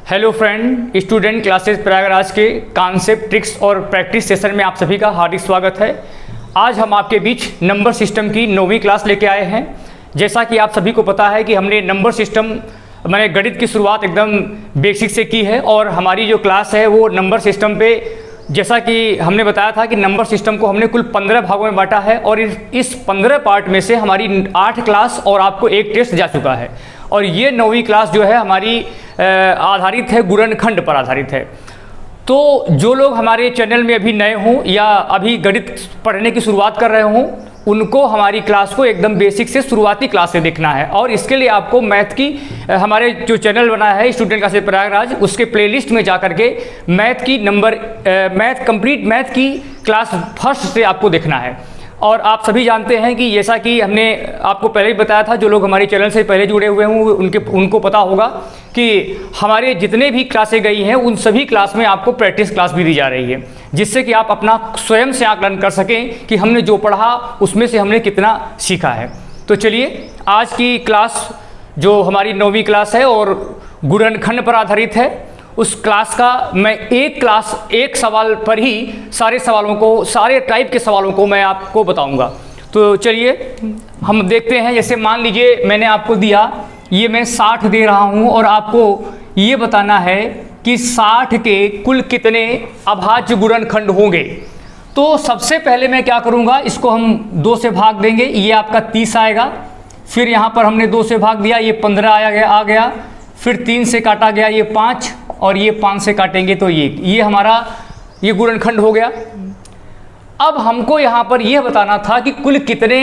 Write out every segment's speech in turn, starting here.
Hello friend, student classes Prayagraj के concept, tricks और practice session में आप सभी का हार्दिक स्वागत है। आज हम आपके बीच नंबर सिस्टम की 9वीं क्लास लेके आए हैं। जैसा कि आप सभी को पता है कि हमने नंबर सिस्टम मैंने गणित की शुरुआत एकदम बेसिक से की है और हमारी जो क्लास है वो नंबर सिस्टम पे, जैसा कि हमने बताया था कि नंबर सिस्टम को हमने कुल 15 भागों में बांटा है और इस 15 पार्ट में से हमारी 8 क्लास और आपको एक टेस्ट जा चुका है। और ये 9वीं क्लास जो है हमारी आधारित है गुणनखंड पर आधारित है। तो जो लोग हमारे चैनल में अभी नए हों या अभी गणित पढ़ने की शुरुआत कर रहे हों, उनको हमारी क्लास को एकदम बेसिक से शुरुआती क्लास से देखना है। और इसके लिए आपको मैथ की हमारे जो चैनल बना है स्टूडेंट क्लासेस प्रयागराज, उसके प्लेलिस्ट में जा करके मैथ कंप्लीट मैथ की क्लास फर्स्ट से आपको देखना है। और आप सभी जानते हैं कि जैसा कि हमने आपको पहले ही बताया था, जो लोग हमारे चैनल से पहले जुड़े हुए हों उनको पता होगा कि हमारे जितने भी क्लासें गई हैं उन सभी क्लास में आपको प्रैक्टिस क्लास भी दी जा रही है, जिससे कि आप अपना स्वयं से आकलन कर सकें कि हमने जो पढ़ा उसमें से हमने कितना सीखा है। तो चलिए, आज की क्लास जो हमारी 9वीं क्लास है और गुणनखंड पर आधारित है, उस क्लास का मैं एक सवाल पर ही सारे टाइप के सवालों को मैं आपको बताऊंगा। तो चलिए हम देखते हैं। जैसे मान लीजिए मैंने आपको दिया, ये मैं 60 दे रहा हूं और आपको ये बताना है कि 60 के कुल कितने अभाज्य गुणनखंड होंगे। तो सबसे पहले मैं क्या करूंगा, इसको हम 2 से भाग देंगे, ये आपका 30 आएगा। फिर यहाँ पर हमने 2 से भाग दिया, ये 15 आ गया। फिर 3 से काटा गया, ये 5, और ये 5 से काटेंगे तो ये हमारा ये गुणनखंड हो गया। अब हमको यहाँ पर यह बताना था कि कुल कितने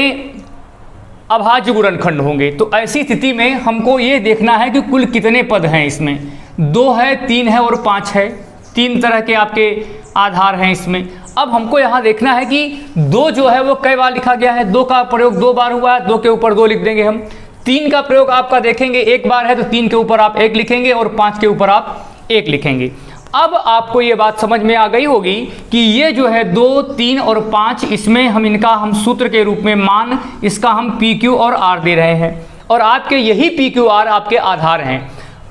अभाज्य गुणनखंड होंगे। तो ऐसी स्थिति में हमको ये देखना है कि कुल कितने पद हैं। इसमें 2 है, 3 है और 5 है। 3 तरह के आपके आधार हैं इसमें। अब हमको यहाँ देखना है कि 2 जो है वो कई बार लिखा गया है। 2 का प्रयोग 2 बार हुआ है, 2 के ऊपर 2 लिख देंगे हम। 3 का प्रयोग आपका देखेंगे 1 बार है, तो 3 के ऊपर आप 1 लिखेंगे और 5 के ऊपर आप 1 लिखेंगे। अब आपको ये बात समझ में आ गई होगी कि ये जो है 2, 3 और 5, इसमें हम सूत्र के रूप में मान इसका हम पी क्यू और आर दे रहे हैं और आपके यही पी क्यू आर आपके आधार हैं।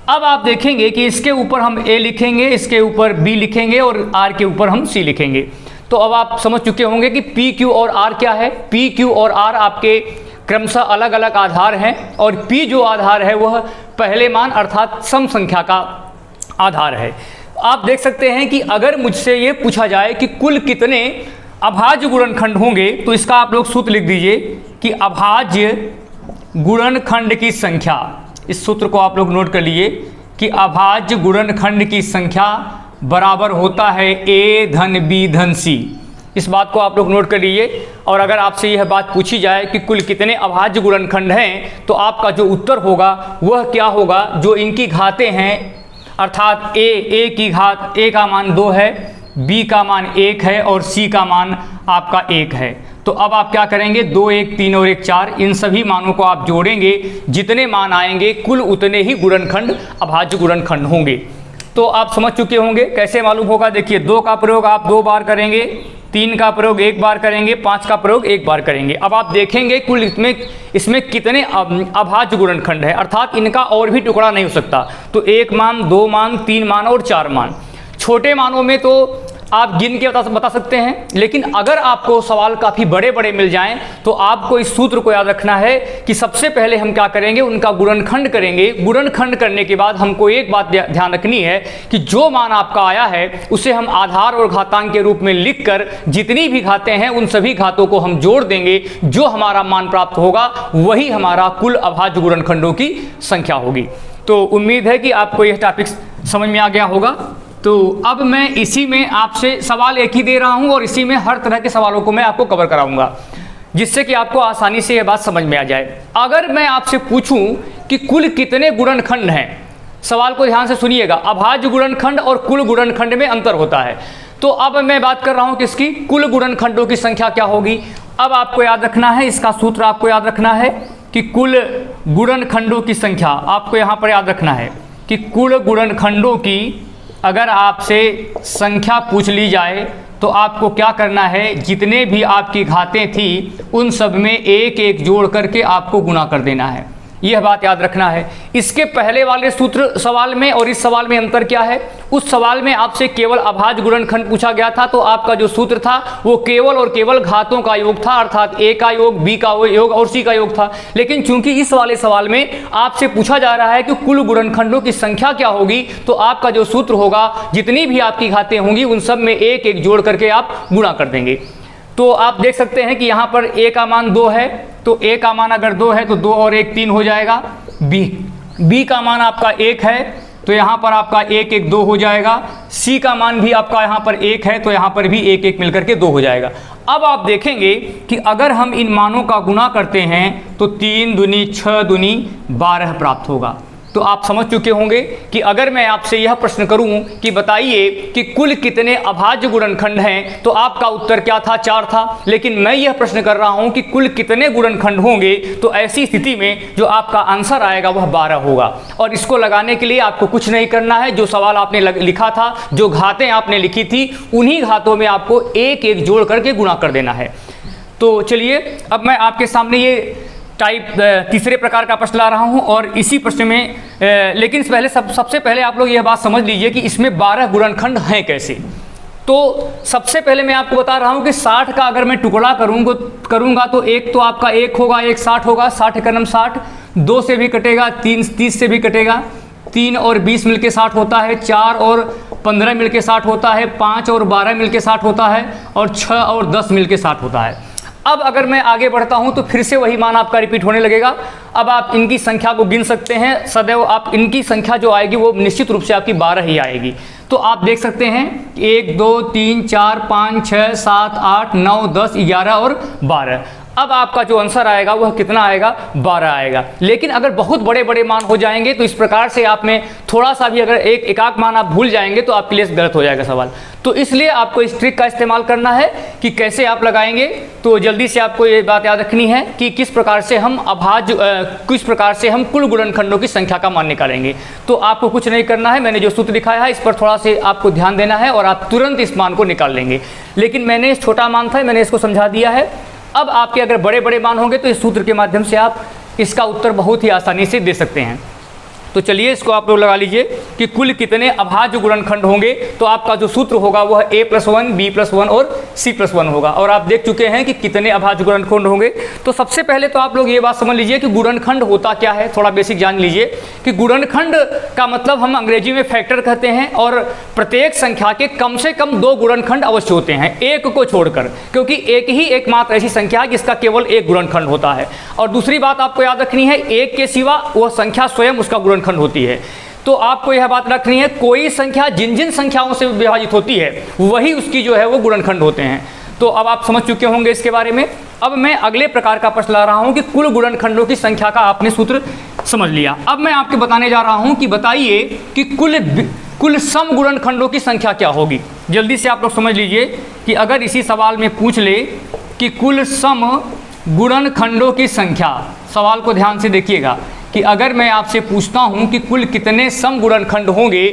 अब आप देखेंगे कि इसके ऊपर हम ए लिखेंगे, इसके ऊपर बी लिखेंगे और आर के ऊपर हम सी लिखेंगे। तो अब आप समझ चुके होंगे कि पी क्यू और आर क्या है। पी क्यू और आर आपके क्रमशः अलग अलग आधार हैं और P जो आधार है वह पहले मान अर्थात सम संख्या का आधार है। आप देख सकते हैं कि अगर मुझसे ये पूछा जाए कि कुल कितने अभाज्य गुणनखंड होंगे, तो इसका आप लोग सूत्र लिख दीजिए कि अभाज्य गुणनखंड की संख्या, इस सूत्र को आप लोग नोट कर लिए कि अभाज्य गुणनखंड की संख्या बराबर होता है A धन B धन C। इस बात को आप लोग नोट कर लीजिए। और अगर आपसे यह बात पूछी जाए कि कुल कितने अभाज्य गुणनखंड हैं, तो आपका जो उत्तर होगा वह क्या होगा, जो इनकी घातें हैं अर्थात A की घात A का मान 2 है, B का मान 1 है और C का मान आपका 1 है। तो अब आप क्या करेंगे, 2, 1, 3 और 1, 4, इन सभी मानों को आप जोड़ेंगे। जितने मान आएंगे कुल उतने ही गुणनखंड अभाज्य गुणनखंड होंगे। तो आप समझ चुके होंगे कैसे मालूम होगा। देखिए, 2 का प्रयोग आप 2 बार करेंगे, 3 का प्रयोग 1 बार करेंगे, 5 का प्रयोग 1 बार करेंगे। अब आप देखेंगे कुल इसमें कितने अभाज्य गुणनखंड है, अर्थात इनका और भी टुकड़ा नहीं हो सकता। तो 1 मान, 2 मान, 3 मान और 4 मान। छोटे मानों में तो आप गिन के बता सकते हैं, लेकिन अगर आपको सवाल काफ़ी बड़े बड़े मिल जाएं तो आपको इस सूत्र को याद रखना है कि सबसे पहले हम क्या करेंगे, उनका गुणनखंड करेंगे। गुणनखंड करने के बाद हमको एक बात ध्यान रखनी है कि जो मान आपका आया है उसे हम आधार और घातांक के रूप में लिखकर जितनी भी घातें हैं उन सभी घातों को हम जोड़ देंगे। जो हमारा मान प्राप्त होगा वही हमारा कुल अभाज्य गुणनखंडों की संख्या होगी। तो उम्मीद है कि आपको यह टॉपिक समझ में आ गया होगा। तो अब मैं इसी में आपसे सवाल एक ही दे रहा हूं और इसी में हर तरह के सवालों को मैं आपको कवर कराऊंगा, जिससे कि आपको आसानी से यह बात समझ में आ जाए। अगर मैं आपसे पूछूं कि कुल कितने गुणनखंड हैं, सवाल को ध्यान से सुनिएगा। अभाज्य गुणनखंड और कुल गुणनखंड में अंतर होता है। तो अब मैं बात कर रहा हूं किसकी, कुल गुणनखंडों की संख्या क्या होगी। अब आपको याद रखना है, इसका सूत्र आपको याद रखना है कि कुल गुणनखंडों की संख्या आपको यहाँ पर याद रखना है कि कुल गुणनखंडों की अगर आपसे संख्या पूछ ली जाए तो आपको क्या करना है, जितने भी आपकी घातें थी उन सब में 1 1 जोड़ करके आपको गुणा कर देना है। यह बात याद रखना है। इसके पहले वाले सूत्र सवाल में और इस सवाल में अंतर क्या है? उस सवाल में आपसे केवल अभाज्य गुणनखंड पूछा गया था, तो आपका जो सूत्र था वो केवल और केवल घातों का योग था, अर्थात a का योग, b का योग और c का योग था। लेकिन चूंकि इस वाले सवाल में आपसे पूछा जा रहा है कि कुल गुणनखंडों की संख्या क्या होगी, तो आपका जो सूत्र होगा, जितनी भी आपकी घातें होंगी उन सब में एक एक जोड़ करके आप गुणा कर देंगे। तो आप देख सकते हैं कि यहाँ पर a का मान 2 है, तो a का मान अगर 2 है तो 2 और 1 3 हो जाएगा। b का मान आपका 1 है, तो यहाँ पर आपका 1 1 2 हो जाएगा। c का मान भी आपका यहाँ पर 1 है, तो यहाँ पर भी 1 1 मिलकर के 2 हो जाएगा। अब आप देखेंगे कि अगर हम इन मानों का गुणा करते हैं तो 3 दूनी 6 दूनी 12 प्राप्त होगा। तो आप समझ चुके होंगे कि अगर मैं आपसे यह प्रश्न करूं कि बताइए कि कुल कितने अभाज्य गुणनखंड हैं, तो आपका उत्तर क्या था? 4 था। लेकिन मैं यह प्रश्न कर रहा हूं कि कुल कितने गुणनखंड होंगे, तो ऐसी स्थिति में जो आपका आंसर आएगा वह 12 होगा। और इसको लगाने के लिए आपको कुछ नहीं करना है, जो सवाल आपने लिखा था, जो घातें आपने लिखी थी, उन्हीं घातों में आपको एक एक जोड़ करके गुणा कर देना है। तो चलिए अब मैं आपके सामने ये टाइप तीसरे प्रकार का प्रश्न ला रहा हूं, और इसी प्रश्न में लेकिन सबसे पहले आप लोग यह बात समझ लीजिए कि इसमें 12 गुणनखंड हैं कैसे। तो सबसे पहले मैं आपको बता रहा हूं कि 60 का अगर मैं टुकड़ा करूंगा तो एक तो आपका 1 होगा, एक 60 होगा, 60 का नाम 60, 2 से भी कटेगा, 3 30 से भी कटेगा, 3 और 20 मिलके 60 होता है, 4 और 15 मिलके 60 होता है, 5 और 12 मिलके 60 होता है, और 6 और 10 मिलके 60 होता है। अब अगर मैं आगे बढ़ता हूं तो फिर से वही मान आपका रिपीट होने लगेगा। अब आप इनकी संख्या को गिन सकते हैं, सदैव आप इनकी संख्या जो आएगी वो निश्चित रूप से आपकी 12 ही आएगी। तो आप देख सकते हैं 1 2 3 4 5 6 7 8 9 10 11 और 12। अब आपका जो आंसर आएगा वह कितना आएगा? 12 आएगा। लेकिन अगर बहुत बड़े बड़े मान हो जाएंगे तो इस प्रकार से आप में थोड़ा सा भी अगर एक आध मान आप भूल जाएंगे तो आपके लिए गलत हो जाएगा सवाल। तो इसलिए आपको इस ट्रिक का इस्तेमाल करना है कि कैसे आप लगाएंगे। तो जल्दी से आपको ये बात याद रखनी है कि किस प्रकार से हम किस प्रकार से हम कुल गुणनखंडों की संख्या का मान निकालेंगे। तो आपको कुछ नहीं करना है, मैंने जो सूत्र दिखाया है इस पर थोड़ा से आपको ध्यान देना है और आप तुरंत इस मान को निकाल लेंगे। लेकिन मैंने इस छोटा मान था, मैंने इसको समझा दिया है। अब आपके अगर बड़े बड़े मान होंगे तो इस सूत्र के माध्यम से आप इसका उत्तर बहुत ही आसानी से दे सकते हैं। तो चलिए इसको आप लोग लगा लीजिए कि कुल कितने अभाज्य गुणनखंड होंगे। तो आपका जो सूत्र होगा वह a+1 b+1 और c+1 होगा। और आप देख चुके हैं कि कितने अभाज्य गुणनखंड होंगे। तो सबसे पहले तो आप लोग ये बात समझ लीजिए कि गुणनखंड होता क्या है, थोड़ा बेसिक जान लीजिए कि गुणनखंड का मतलब हम अंग्रेजी में फैक्टर कहते हैं, और प्रत्येक संख्या के कम से कम 2 गुणनखंड अवश्य होते हैं, एक को छोड़कर, क्योंकि एक ही एकमात्र ऐसी संख्या है जिसका केवल एक गुणनखंड होता है। और दूसरी बात आपको याद रखनी है, एक के सिवा वह संख्या स्वयं उसका गुणनखंड होती है। तो आपको यह बात रखनी है, कोई संख्या जिन जिन संख्याओं से विभाजित होती है वही उसकी जो है वो गुणनखंड होते हैं। तो अब आप समझ चुके होंगे इसके बारे में। अब मैं अगले प्रकार का प्रश्न ला रहा हूं कि कुल गुणनखंडों की संख्या का आपने सूत्र समझ लिया। अब मैं आपको बताने जा रहा हूं कि बताइए कि कुल सम गुणनखंडों की संख्या क्या होगी। जल्दी से आप लोग समझ लीजिए कि अगर इसी सवाल में पूछ ले कि कुल सम गुणनखंडों की संख्या, सवाल को ध्यान से देखिएगा कि अगर मैं आपसे पूछता हूं कि कुल कितने सम गुणनखंड होंगे,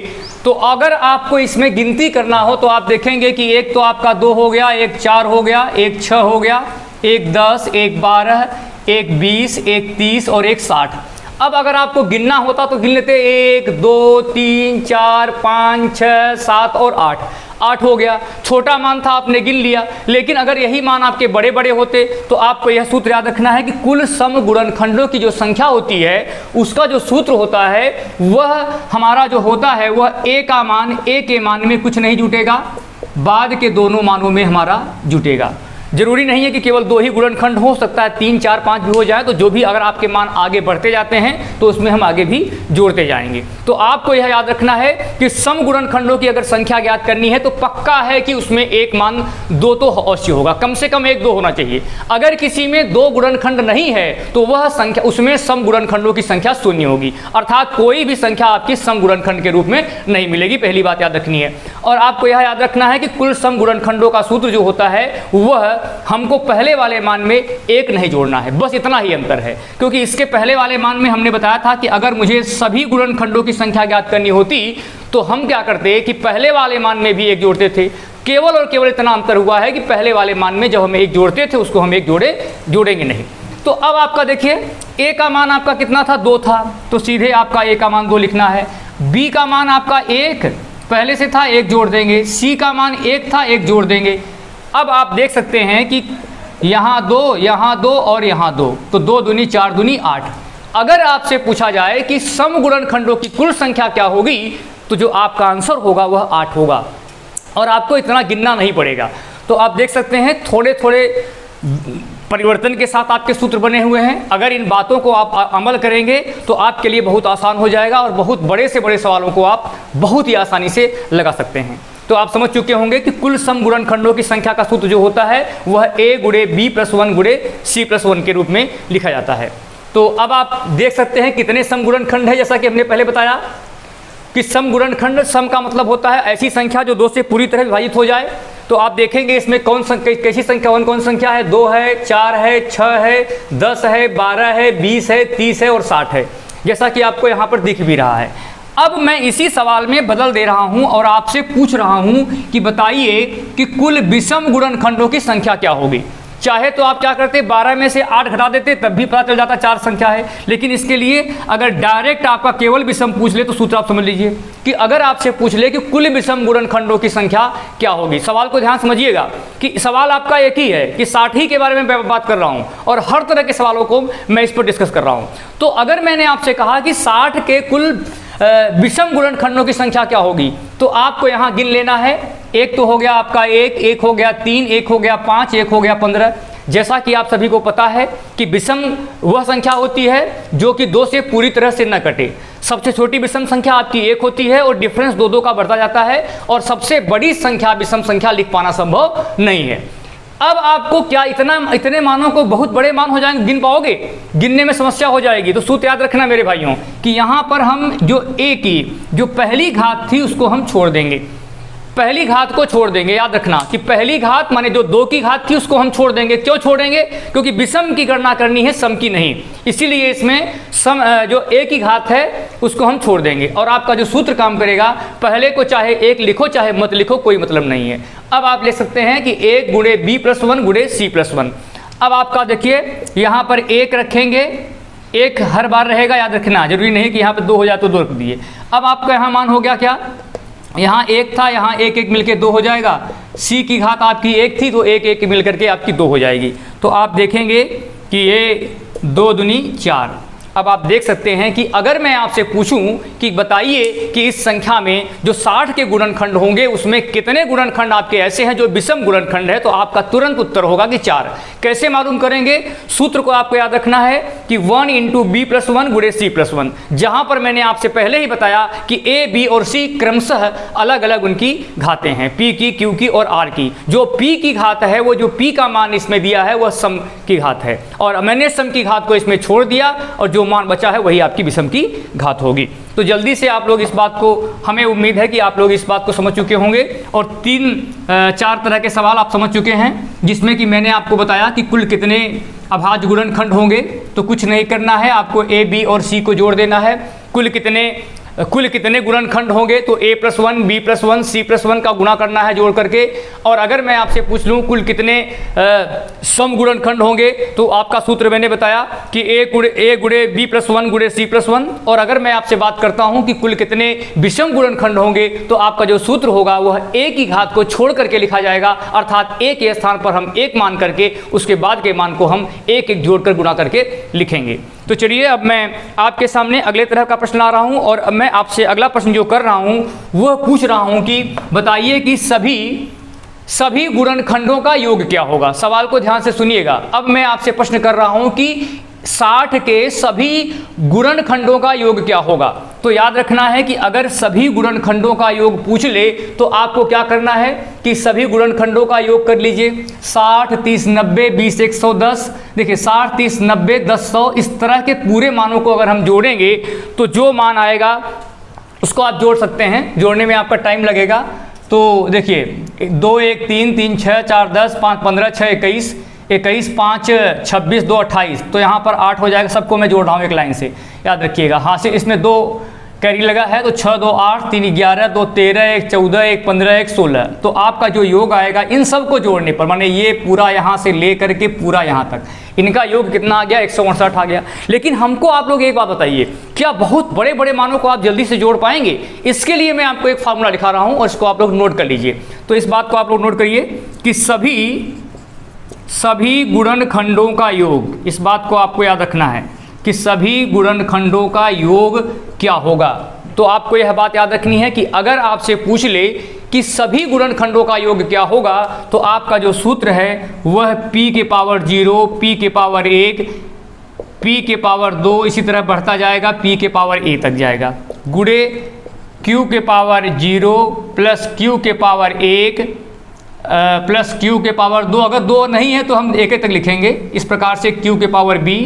तो अगर आपको इसमें गिनती करना हो तो आप देखेंगे कि एक तो आपका 2 हो गया, एक 4 हो गया, एक 6 हो गया, एक 10, एक 12, एक 20, एक 30 और एक 60। अब अगर आपको गिनना होता तो गिन लेते 1 2 3 4 5 6 7 और 8 हो गया। छोटा मान था आपने गिन लिया। लेकिन अगर यही मान आपके बड़े बड़े होते तो आपको यह सूत्र याद रखना है कि कुल सम गुणनखंडों की जो संख्या होती है उसका जो सूत्र होता है वह हमारा जो होता है वह a का मान a के मान में कुछ नहीं जुटेगा, बाद के दोनों मानों में हमारा जुटेगा। जरूरी नहीं है कि केवल 2 ही गुणनखंड हो सकता है 3 4 5 भी हो जाए। तो जो भी अगर आपके मान आगे बढ़ते जाते हैं तो उसमें हम आगे भी जोड़ते जाएंगे। तो आपको यह याद रखना है कि सम गुणनखंडों की अगर संख्या ज्ञात करनी है तो पक्का है कि उसमें एक मान 2 तो अवश्य होगा, कम से कम 1 2 होना चाहिए। अगर किसी में 2 गुणनखंड नहीं है तो वह संख्या, उसमें सम गुणनखंडों की संख्या 0 होगी, अर्थात कोई भी संख्या आपकी सम गुणनखंड के रूप में नहीं मिलेगी। पहली बात याद रखनी है। और आपको यह याद रखना है कि कुल सम गुणनखंडों का सूत्र जो होता है वह हमको पहले वाले मान में 1 नहीं जोड़ना है, बस इतना ही अंतर है। क्योंकि इसके पहले वाले मान में हमने बताया था कि अगर मुझे सभी गुणनखंडों की संख्या ज्ञात करनी होती तो हम क्या करते कि पहले वाले मान में भी 1 जोड़ते थे। केवल और केवल इतना अंतर हुआ है कि पहले वाले मान में जब हम 1 जोड़ते थे उसको हम 1 जोड़ेंगे नहीं। तो अब आपका देखिए ए का मान आपका कितना था, 2 था, तो सीधे आपका ए का मान 2 लिखना है। बी का मान आपका 1 पहले से था, 1 जोड़ देंगे। सी का मान 1 था, 1 जोड़ देंगे। अब आप देख सकते हैं कि यहाँ 2, यहाँ 2 और यहाँ 2, तो 2 दूनी 4 दूनी 8। अगर आपसे पूछा जाए कि सम गुणनखंडों की कुल संख्या क्या होगी, तो जो आपका आंसर होगा वह 8 होगा और आपको इतना गिनना नहीं पड़ेगा। तो आप देख सकते हैं थोड़े थोड़े परिवर्तन के साथ आपके सूत्र बने हुए हैं। अगर इन बातों को आप अमल करेंगे तो आपके लिए बहुत आसान हो जाएगा और बहुत बड़े से बड़े सवालों को आप बहुत ही आसानी से लगा सकते हैं। तो आप समझ चुके होंगे कि कुल सम गुणनखंडों की संख्या का सूत्र जो होता है वह a गुणे b प्लस 1 गुणे c प्लस 1 के रूप में लिखा जाता है। तो अब आप देख सकते हैं कितने सम गुणनखंड है। जैसा कि हमने पहले बताया कि सम गुणनखंड, सम का मतलब होता है ऐसी संख्या जो 2 से पूरी तरह विभाजित हो जाए। तो आप देखेंगे इसमें कैसी संख्या, कौन संख्या है, 2 है, 4 है, 6 है, 10 है, 12 है, 20 है, 30 है और 60 है, जैसा कि आपको यहाँ पर दिख भी रहा है। अब मैं इसी सवाल में बदल दे रहा हूँ और आपसे पूछ रहा हूँ कि बताइए कि कुल विषम गुणनखंडों की संख्या क्या होगी। चाहे तो आप क्या करते, 12 में से 8 घटा देते, तब भी पता चल जाता 4 संख्या है। लेकिन इसके लिए अगर डायरेक्ट आपका केवल विषम पूछ ले तो सूत्र आप समझ लीजिए कि अगर आपसे पूछ ले कि कुल विषम गुणनखंडों की संख्या क्या होगी। सवाल को ध्यान समझिएगा कि सवाल आपका एक ही है कि 60 के बारे में बात कर रहा हूँ और हर तरह के सवालों को मैं इस पर डिस्कस कर रहा हूँ। तो अगर मैंने आपसे कहा कि 60 के कुल विषम गुणनखंडों की संख्या क्या होगी, तो आपको यहाँ गिन लेना है। एक तो हो गया आपका 1, एक हो गया 3, एक हो गया 5, एक हो गया 15। जैसा कि आप सभी को पता है कि विषम वह संख्या होती है जो कि 2 से पूरी तरह से न कटे। सबसे छोटी विषम संख्या आपकी 1 होती है और डिफरेंस 2 का बढ़ता जाता है, और सबसे बड़ी संख्या विषम संख्या लिख पाना संभव नहीं है। अब आपको क्या इतने मानों को बहुत बड़े मान हो जाएंगे, गिन पाओगे, गिनने में समस्या हो जाएगी। तो सूत्र याद रखना मेरे भाइयों कि यहाँ पर हम जो a की जो पहली घात थी उसको हम छोड़ देंगे, पहली घात को छोड़ देंगे। याद रखना कि पहली घात माने जो 2 की घात थी उसको हम छोड़ देंगे। क्यों छोड़ेंगे? क्योंकि विषम की गणना करनी है, सम की नहीं। इसीलिए इसमें सम जो a की घात है उसको हम छोड़ देंगे और आपका जो सूत्र काम करेगा, पहले को चाहे 1 लिखो चाहे मत लिखो, कोई मतलब नहीं है। अब आप ले सकते हैं कि 1 गुणे b प्लस 1 गुणे c प्लस 1। अब आपका देखिए यहाँ पर 1 रखेंगे, 1 हर बार रहेगा, याद रखना, जरूरी नहीं कि यहाँ पर 2 हो जाए तो 2 रख दिए। अब आपका यहाँ मान हो गया क्या, यहाँ 1 था, यहाँ 1 1 मिलके 2 हो जाएगा। c की घात आपकी 1 थी तो 1 1 मिल करके आपकी 2 हो जाएगी। तो आप देखेंगे कि ये 2 दूनी 4। अब आप देख सकते हैं कि अगर मैं आपसे पूछूं कि बताइए कि इस संख्या में जो 60 के गुणनखंड होंगे उसमें कितने गुणनखंड आपके ऐसे हैं जो विषम गुणनखंड है, तो आपका तुरंत उत्तर होगा कि 4। कैसे मालूम करेंगे? सूत्र को आपको याद रखना है कि 1 इंटू बी प्लस 1 गुणे सी प्लस 1, जहां पर मैंने आपसे पहले ही बताया कि ए बी और सी क्रमशः अलग अलग उनकी घातें हैं, पी की, क्यू की और आर की। जो पी की घात है, वो जो पी का मान इसमें दिया है वह सम की घात है, और मैंने सम की घात को इसमें छोड़ दिया और जो मान बचा है वही आपकी विषम की घात होगी। तो जल्दी से आप लोग इस बात को, हमें उम्मीद है कि आप लोग इस बात को समझ चुके होंगे और 3-4 तरह के सवाल आप समझ चुके हैं, जिसमें कि मैंने आपको बताया कि कुल कितने अभाज्य गुणनखंड होंगे। तो कुछ नहीं करना है, आपको ए बी और सी को जोड़ देना है। कुल कितने गुणनखंड होंगे, तो a plus 1 b plus 1 c plus 1 का गुणा करना है जोड़ करके। और अगर मैं आपसे पूछ लूँ कुल कितने सम गुणनखंड होंगे, तो आपका सूत्र मैंने बताया कि a गुणे b प्लस 1 गुणे c प्लस 1। और अगर मैं आपसे बात करता हूँ कि कुल कितने विषम गुणनखंड होंगे, तो आपका जो सूत्र होगा वह a की घात को छोड़ करके लिखा जाएगा, अर्थात a के स्थान पर हम 1 मान करके उसके बाद के मान को हम 1 1 जोड़कर गुणा करके लिखेंगे। तो चलिए अब मैं आपके सामने अगले तरह का प्रश्न ला रहा हूं, और मैं आपसे अगला प्रश्न जो कर रहा हूं वह पूछ रहा हूं कि बताइए कि सभी गुणनखंडों का योग क्या होगा। सवाल को ध्यान से सुनिएगा। अब मैं आपसे प्रश्न कर रहा हूं कि 60 के सभी गुणनखंडों का योग क्या होगा। तो याद रखना है कि अगर सभी गुणनखंडों का योग पूछ ले तो आपको क्या करना है कि सभी गुणनखंडों का योग कर लीजिए। 60 30 90 20 110। देखिए 60 30 90 10 100, इस तरह के पूरे मानों को अगर हम जोड़ेंगे तो जो मान आएगा उसको आप जोड़ सकते हैं। जोड़ने में आपका टाइम लगेगा। तो देखिए 2 1 3 3 6 4 10 5 15 6 21 21 5 26 2 28, तो यहाँ पर 8 हो जाएगा। सबको मैं जोड़ रहा हूँ एक लाइन से, याद रखिएगा। हाँ से इसमें 2 कैरी लगा है तो 6 2 8 3 11 2 13 1 14 1 15 1 16। तो आपका जो योग आएगा इन सब को जोड़ने पर, माने ये पूरा यहाँ से ले करके पूरा यहाँ तक, इनका योग कितना आ गया? 168 आ गया। लेकिन हमको आप लोग एक बात बताइए, क्या बहुत बड़े बड़े मानों को आप जल्दी से जोड़ पाएंगे? इसके लिए मैं आपको एक फार्मूला लिखा रहा हूँ और इसको आप लोग नोट कर लीजिए। तो इस बात को आप लोग नोट करिए कि सभी गुणनखंडों का योग, इस बात को आपको याद रखना है कि सभी गुणनखंडों का योग क्या होगा। तो आपको यह बात याद रखनी है कि अगर आपसे पूछ ले कि सभी गुणनखंडों का योग क्या होगा, तो आपका जो सूत्र है वह p के पावर 0, p के पावर 1, p के पावर 2, इसी तरह बढ़ता जाएगा p के पावर a तक जाएगा, गुणे q के पावर 0 प्लस q के पावर 1 प्लस q के पावर 2। अगर 2 नहीं है तो हम 1 तक लिखेंगे, इस प्रकार से q के पावर b।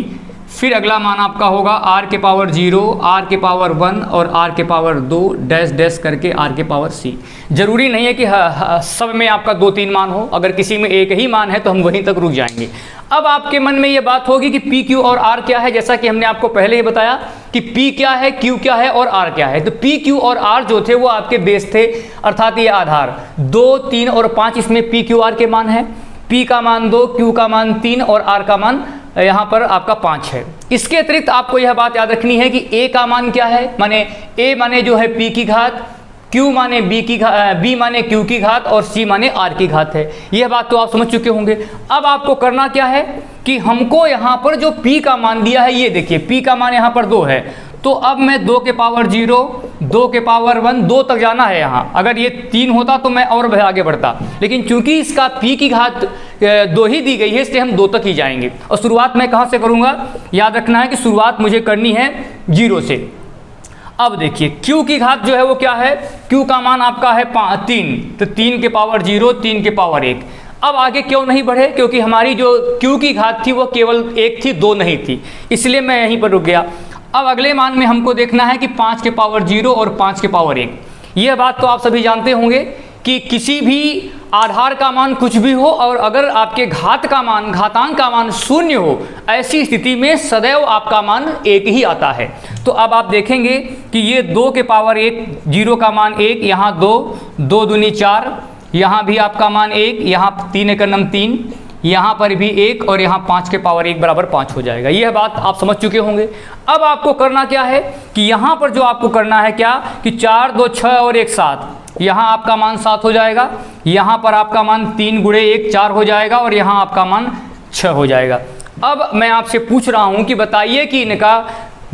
फिर अगला मान आपका होगा r के पावर 0, r के पावर 1 और r के पावर 2 डैश डैश करके r के पावर c। जरूरी नहीं है कि सब में आपका 2-3 मान हो, अगर किसी में एक ही मान है तो हम वहीं तक रुक जाएंगे। अब आपके मन में ये बात होगी कि p, q और r क्या है, जैसा कि हमने आपको पहले ही बताया कि p क्या है, q क्या है और r क्या है। तो p, q और r जो थे वो आपके बेस थे, अर्थात ये आधार। 2, 3 और 5 इसमें p, q, r के मान है। p का मान 2, q का मान 3 और r का मान यहाँ पर आपका 5 है। इसके अतिरिक्त आपको यह बात याद रखनी है कि a का मान क्या है, माने a माने जो है p की घात, q माने b माने q की घात और c माने r की घात है। यह बात तो आप समझ चुके होंगे। अब आपको करना क्या है कि हमको यहाँ पर जो p का मान दिया है, ये देखिए p का मान यहाँ पर 2 है, तो अब मैं 2 के पावर 0, 2 के पावर 1, 2 तक जाना है यहाँ। अगर ये 3 होता तो मैं और आगे बढ़ता, लेकिन चूंकि इसका p की घात 2 ही दी गई है, इसलिए हम 2 तक ही जाएंगे। और शुरुआत मैं कहाँ से करूँगा, याद रखना है कि शुरुआत मुझे करनी है 0 से। अब देखिए q की घात जो है वो क्या है, q का मान आपका है 3, तो 3 के पावर 0, 3 के पावर 1। अब आगे क्यों नहीं बढ़े, क्योंकि हमारी जो q की घात थी वो केवल 1 थी, 2 नहीं थी, इसलिए मैं यहीं पर रुक गया। अब अगले मान में हमको देखना है कि 5 के पावर 0 और 5 के पावर 1। यह बात तो आप सभी जानते होंगे कि किसी भी आधार का मान कुछ भी हो और अगर आपके घातांक का मान 0 हो, ऐसी स्थिति में सदैव आपका मान 1 ही आता है। तो अब आप देखेंगे कि ये 2 के पावर 1, 0 का मान 1, यहाँ 2, 2 दूनी 4, यहाँ भी आपका मान 1, यहाँ 3 एकड़ नम 3, यहाँ पर भी 1 और यहाँ 5 के पावर 1 बराबर 5 हो जाएगा। यह बात आप समझ चुके होंगे। अब आपको करना क्या है कि यहाँ पर जो आपको करना है क्या कि 4, 2, 6 और 1 7, यहाँ आपका मान 7 हो जाएगा, यहाँ पर आपका मान 3 गुणे 1 4 हो जाएगा और यहाँ आपका मान 6 हो जाएगा। अब मैं आपसे पूछ रहा हूँ कि बताइए कि इनका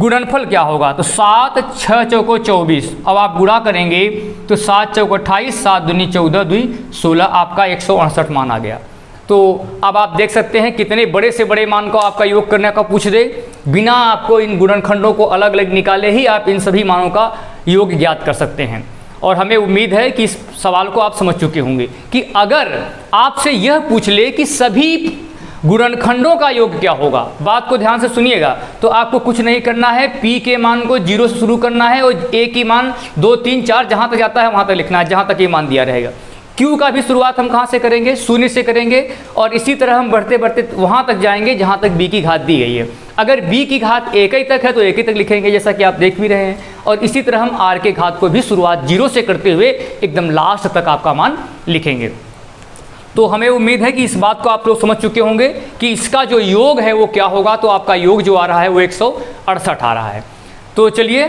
गुणनफल क्या होगा। तो 7, 6 चौको 24, अब आप गुणा करेंगे तो 7 चौको 28, 7 दूनी 14, 2 16, आपका 168 मान आ गया। तो अब आप देख सकते हैं कितने बड़े से बड़े मान को आपका योग करने का पूछ दे, बिना आपको इन गुणनखंडों को अलग अलग निकाले ही आप इन सभी मानों का योग ज्ञात कर सकते हैं। और हमें उम्मीद है कि इस सवाल को आप समझ चुके होंगे कि अगर आपसे यह पूछ ले कि सभी गुणनखंडों का योग क्या होगा, बात को ध्यान से सुनिएगा। तो आपको कुछ नहीं करना है, p के मान को 0 से शुरू करना है और a की मान 2, 3, 4 जहाँ तक जाता है वहाँ तक लिखना है, जहाँ तक ये मान दिया रहेगा। q का भी शुरुआत हम कहाँ से करेंगे, 0 से करेंगे और इसी तरह हम बढ़ते बढ़ते वहाँ तक जाएंगे जहाँ तक b की घात दी गई है। अगर b की घात 1 ही तक है तो 1 ही तक लिखेंगे, जैसा कि आप देख भी रहे हैं। और इसी तरह हम r के घात को भी शुरुआत 0 से करते हुए एकदम लास्ट तक आपका मान लिखेंगे। तो हमें उम्मीद है कि इस बात को आप लोग समझ चुके होंगे कि इसका जो योग है वो क्या होगा। तो आपका योग जो आ रहा है वो 168 आ रहा है। तो चलिए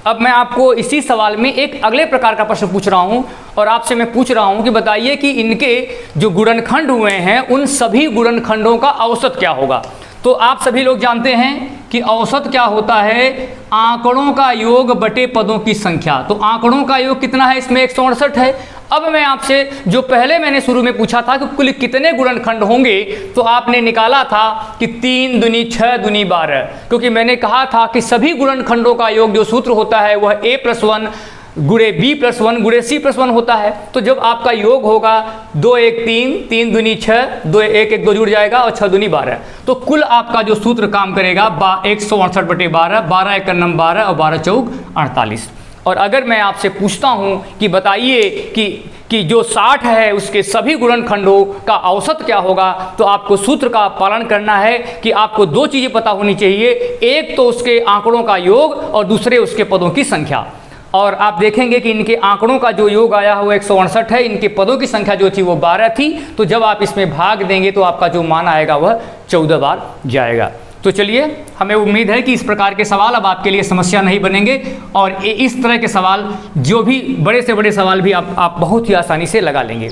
अब मैं आपको इसी सवाल में एक अगले प्रकार का प्रश्न पूछ रहा हूं और आपसे मैं पूछ रहा हूं कि बताइए कि इनके जो गुणनखंड हुए हैं उन सभी गुणनखंडों का औसत क्या होगा। तो आप सभी लोग जानते हैं कि औसत क्या होता है, आंकड़ों का योग बटे पदों की संख्या। तो आंकड़ों का योग कितना है, इसमें 168 है। अब मैं आपसे जो पहले मैंने शुरू में पूछा था कि कुल कितने गुणनखंड होंगे, तो आपने निकाला था कि 3 दूनी 6 दूनी 12, क्योंकि मैंने कहा था कि सभी गुणनखंडों का योग जो सूत्र होता है वह a+1 गुणे b+1 गुणे c+1 होता है। तो जब आपका योग होगा 2 1 3, 3 दूनी 6, 2 1 1 2 जुड़ जाएगा और 6 दूनी 12, तो कुल आपका जो सूत्र काम करेगा 168 बटे 12, 12 1 9 12 और 12 चौक 48। और अगर मैं आपसे पूछता हूं कि बताइए कि कि जो 60 है उसके सभी गुणनखंडों का औसत क्या होगा, तो आपको सूत्र का पालन करना है कि आपको दो चीज़ें पता होनी चाहिए, एक तो उसके आंकड़ों का योग और दूसरे उसके पदों की संख्या। और आप देखेंगे कि इनके आंकड़ों का जो योग आया हुआ 168 है, इनके पदों की संख्या जो थी वो 12 थी। तो जब आप इसमें भाग देंगे तो आपका जो मान आएगा वह 14 बार जाएगा। तो चलिए, हमें उम्मीद है कि इस प्रकार के सवाल अब आपके लिए समस्या नहीं बनेंगे और इस तरह के सवाल जो भी बड़े से बड़े सवाल भी आप बहुत ही आसानी से लगा लेंगे।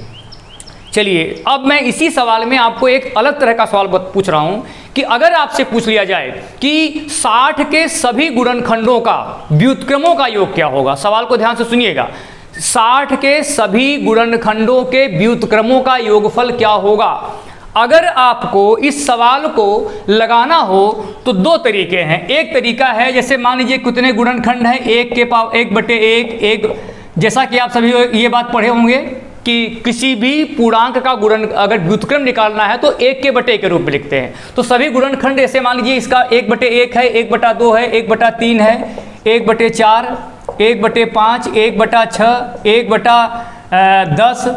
चलिए, अब मैं इसी सवाल में आपको एक अलग तरह का सवाल पूछ रहा हूं कि अगर आपसे पूछ लिया जाए कि 60 के सभी गुणनखंडों का व्युत्क्रमों का योग क्या होगा। सवाल को ध्यान से सुनिएगा। 60 के सभी गुणनखंडों के व्युत्क्रमों का योगफल क्या होगा। अगर आपको इस सवाल को लगाना हो तो दो तरीके हैं। एक तरीका है, जैसे मान लीजिए कितने गुणनखंड हैं, 1/1, जैसा कि आप सभी ये बात पढ़े होंगे कि किसी भी पूर्णांक का गुणन अगर व्युत्क्रम निकालना है तो 1/1 के रूप में लिखते हैं। तो सभी गुणनखंड ऐसे मान लीजिए इसका 1/1 है, 1/2 है, 1/3 है, 1/4, 1/5, 1/6, 1/10,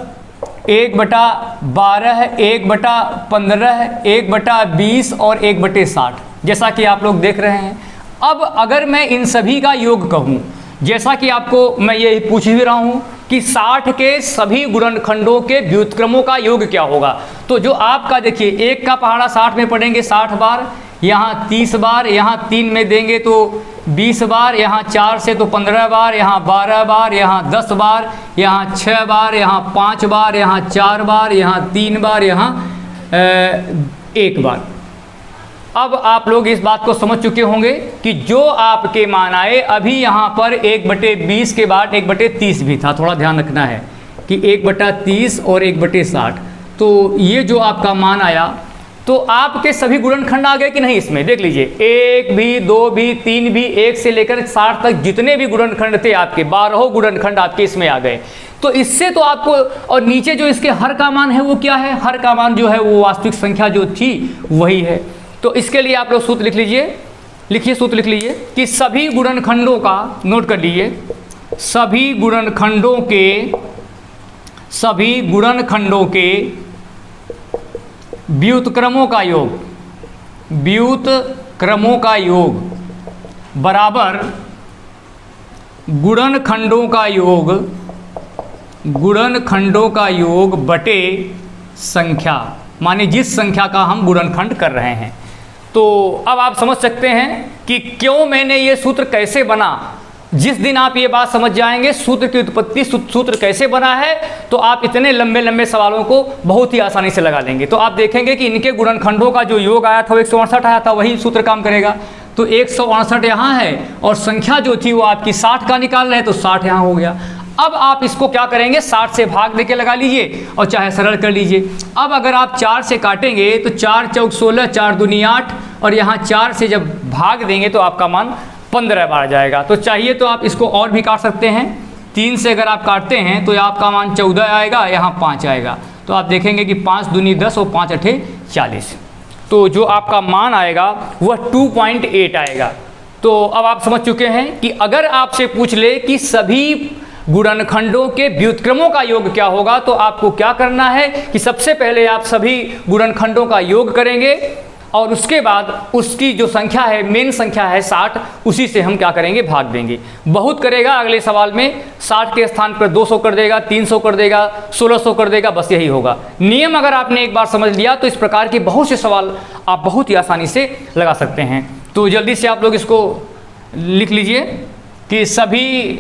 1/12, 1/15, 1/20 और 1/60, जैसा कि आप लोग देख रहे हैं। अब अगर मैं इन सभी का योग कहूँ, जैसा कि आपको मैं ये पूछ भी रहा हूँ कि 60 के सभी गुणनखंडों के व्युत्क्रमों का योग क्या होगा, तो जो आपका देखिए 1 का पहाड़ा 60 में पढ़ेंगे 60 बार, यहाँ 30 बार, यहाँ 3 में देंगे तो 20 बार, यहाँ 4 से तो 15 बार, यहाँ 12 बार, यहाँ 10 बार, यहाँ 6 बार, यहाँ 5 बार, यहाँ 4 बार, यहाँ 3 बार, यहाँ 1 बार। अब आप लोग इस बात को समझ चुके होंगे कि जो आपके मान आए, अभी यहाँ पर 1/20 के बाद 1/30 भी था, थोड़ा ध्यान रखना है कि 1/30 और 1/60। तो ये जो आपका मान आया, तो आपके सभी गुणनखंड आ गए कि नहीं। इसमें देख लीजिए, 1 भी, 2 भी, 3 भी, 1 से लेकर 60 तक जितने भी गुणनखंड थे आपके 12 गुणनखंड आपके इसमें आ गए। तो इससे तो आपको, और नीचे जो इसके हर का मान है वो क्या है, हर का मान जो है वो वास्तविक संख्या जो थी वही है। तो इसके लिए आप लोग सूत्र लिख लीजिए, सूत्र लिख लीजिए कि सभी गुणनखंडों का, नोट कर लीजिए, सभी गुणनखंडों के व्युत्क्रमों का योग बराबर गुणनखंडों का योग बटे संख्या, माने जिस संख्या का हम गुणनखंड कर रहे हैं। तो अब आप समझ सकते हैं कि क्यों मैंने ये सूत्र कैसे बना। जिस दिन आप ये बात समझ जाएंगे सूत्र की उत्पत्ति, सूत्र कैसे बना है, तो आप इतने लंबे लंबे सवालों को बहुत ही आसानी से लगा लेंगे। तो आप देखेंगे कि इनके गुणनखंडों का जो योग आया था वो 168 आया था, वही सूत्र काम करेगा। तो 168 यहाँ है और संख्या जो थी वो आपकी 60 का निकाल रहे हैं, तो 60 यहाँ हो गया। अब आप इसको क्या करेंगे, 60 से भाग देके लगा लीजिए और चाहे सरल कर लीजिए। अब अगर आप 4 से काटेंगे तो 4 चौक 16, 4 दूनी 8 और यहाँ 4 से जब भाग देंगे तो आपका मान 15 बार जाएगा। तो चाहिए तो आप इसको और भी काट सकते हैं। 3 से अगर आप काटते हैं तो आपका मान 14 आएगा, यहाँ 5 आएगा। तो आप देखेंगे कि 5 दूनी 10 और 5 अठे 40। तो जो आपका मान आएगा वह 2.8 आएगा। तो अब आप समझ चुके हैं कि अगर आपसे पूछ ले कि सभी गुणनखंडों के व्युत्क्रमों का योग क्या होगा, तो आपको क्या करना है कि सबसे पहले आप सभी गुणनखंडों का योग करेंगे और उसके बाद उसकी जो संख्या है, मेन संख्या है 60, उसी से हम क्या करेंगे, भाग देंगे। बहुत करेगा अगले सवाल में 60 के स्थान पर 200 कर देगा, 300 कर देगा, 1600 कर देगा, बस यही होगा। नियम अगर आपने एक बार समझ लिया तो इस प्रकार के बहुत से सवाल आप बहुत ही आसानी से लगा सकते हैं। तो जल्दी से आप लोग इसको लिख लीजिए कि सभी